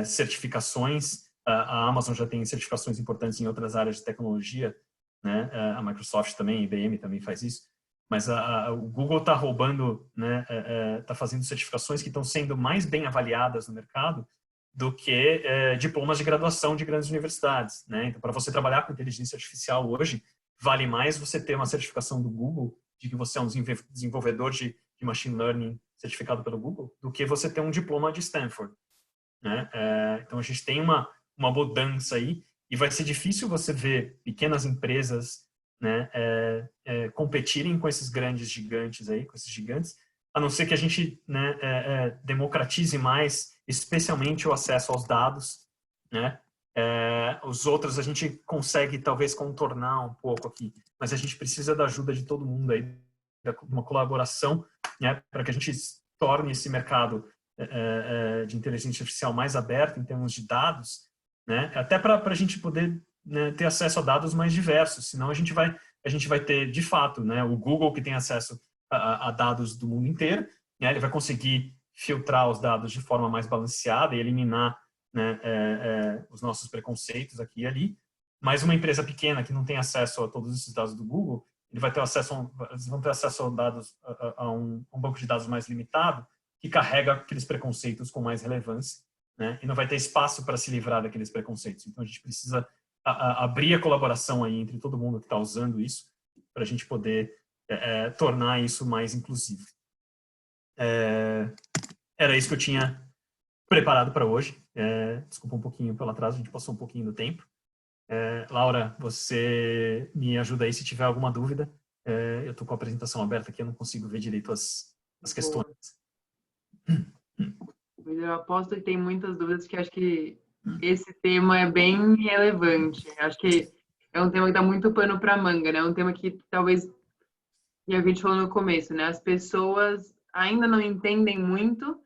certificações. A Amazon já tem certificações importantes em outras áreas de tecnologia, né? A Microsoft também, a IBM também faz isso. Mas o Google está roubando, né? Está fazendo certificações que estão sendo mais bem avaliadas no mercado do que diplomas de graduação de grandes universidades, né? Então, para você trabalhar com inteligência artificial hoje, vale mais você ter uma certificação do Google de que você é um desenvolvedor de machine learning certificado pelo Google, do que você ter um diploma de Stanford, né? Então, a gente tem uma mudança aí, e vai ser difícil você ver pequenas empresas, né, competirem com esses grandes gigantes aí, com esses gigantes, a não ser que a gente, né, democratize mais, especialmente o acesso aos dados, né? Os outros a gente consegue talvez contornar um pouco aqui, mas a gente precisa da ajuda de todo mundo aí, de uma colaboração, né, para que a gente torne esse mercado de inteligência artificial mais aberto em termos de dados, né? Até para a gente poder, né, ter acesso a dados mais diversos, senão a gente vai ter, de fato, né, o Google que tem acesso a dados do mundo inteiro, né, ele vai conseguir filtrar os dados de forma mais balanceada e eliminar, né, os nossos preconceitos aqui e ali, mas uma empresa pequena que não tem acesso a todos esses dados do Google, eles vão ter acesso a dados, a um banco de dados mais limitado, que carrega aqueles preconceitos com mais relevância, né, e não vai ter espaço para se livrar daqueles preconceitos. Então a gente precisa abrir a colaboração aí entre todo mundo que está usando isso, para a gente poder tornar isso mais inclusivo. Era isso que eu tinha preparado para hoje. Desculpa um pouquinho pelo atraso, a gente passou um pouquinho do tempo. Laura, você me ajuda aí se tiver alguma dúvida. Eu estou com a apresentação aberta aqui, eu não consigo ver direito as questões. Eu aposto que tem muitas dúvidas, que acho que esse tema é bem relevante. Acho que é um tema que dá muito pano para manga, né? É um tema que talvez, e a gente falou no começo, né? As pessoas ainda não entendem muito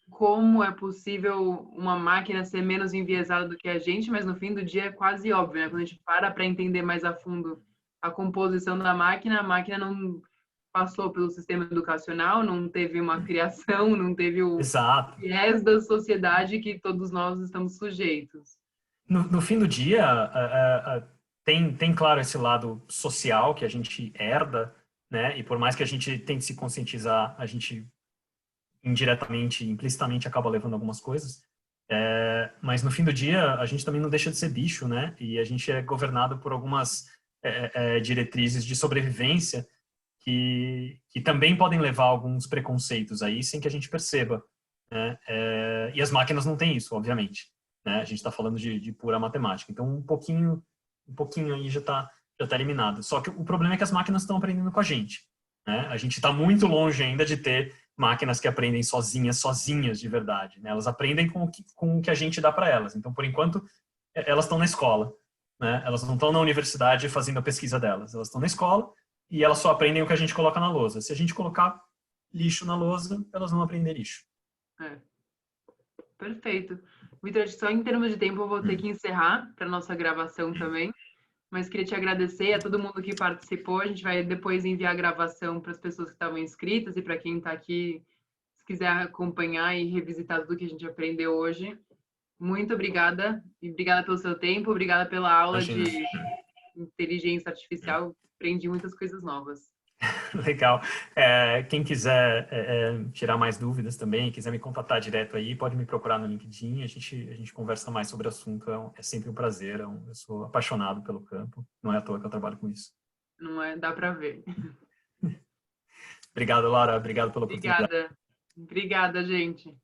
como é possível uma máquina ser menos enviesada do que a gente, mas no fim do dia é quase óbvio, né? Quando a gente para entender mais a fundo a composição da máquina, a máquina não passou pelo sistema educacional, não teve uma criação, não teve o Exato. viés da sociedade que todos nós estamos sujeitos. No fim do dia, tem, claro, esse lado social que a gente herda, né? E por mais que a gente tente se conscientizar, a gente indiretamente, implicitamente acaba levando algumas coisas. Mas no fim do dia, a gente também não deixa de ser bicho, né? E a gente é governado por algumas diretrizes de sobrevivência que também podem levar a alguns preconceitos aí sem que a gente perceba, né? E as máquinas não têm isso, obviamente, né? A gente está falando de pura matemática. Então, um pouquinho aí já tá eliminado. Só que o problema é que as máquinas estão aprendendo com a gente, né? A gente está muito longe ainda de ter máquinas que aprendem sozinhas de verdade, né? Elas aprendem com o que a gente dá para elas. Então, por enquanto, elas estão na escola, né? Elas não estão na universidade fazendo a pesquisa delas. Elas estão na escola e elas só aprendem o que a gente coloca na lousa. Se a gente colocar lixo na lousa, elas vão aprender lixo. Perfeito. Vitor, só em termos de tempo eu vou ter que encerrar para nossa gravação também, mas queria te agradecer a todo mundo que participou. A gente vai depois enviar a gravação para as pessoas que estavam inscritas e para quem está aqui, se quiser acompanhar e revisitar tudo que a gente aprendeu hoje. Muito obrigada, e obrigada pelo seu tempo, obrigada pela aula de inteligência artificial. Aprendi muitas coisas novas. Legal. Quem quiser tirar mais dúvidas também, quiser me contatar direto aí, pode me procurar no LinkedIn, a gente conversa mais sobre o assunto, é sempre um prazer, eu sou apaixonado pelo campo, não é à toa que eu trabalho com isso. Não é? Dá para ver. Obrigado, Laura, obrigado pela oportunidade. Obrigada, gente.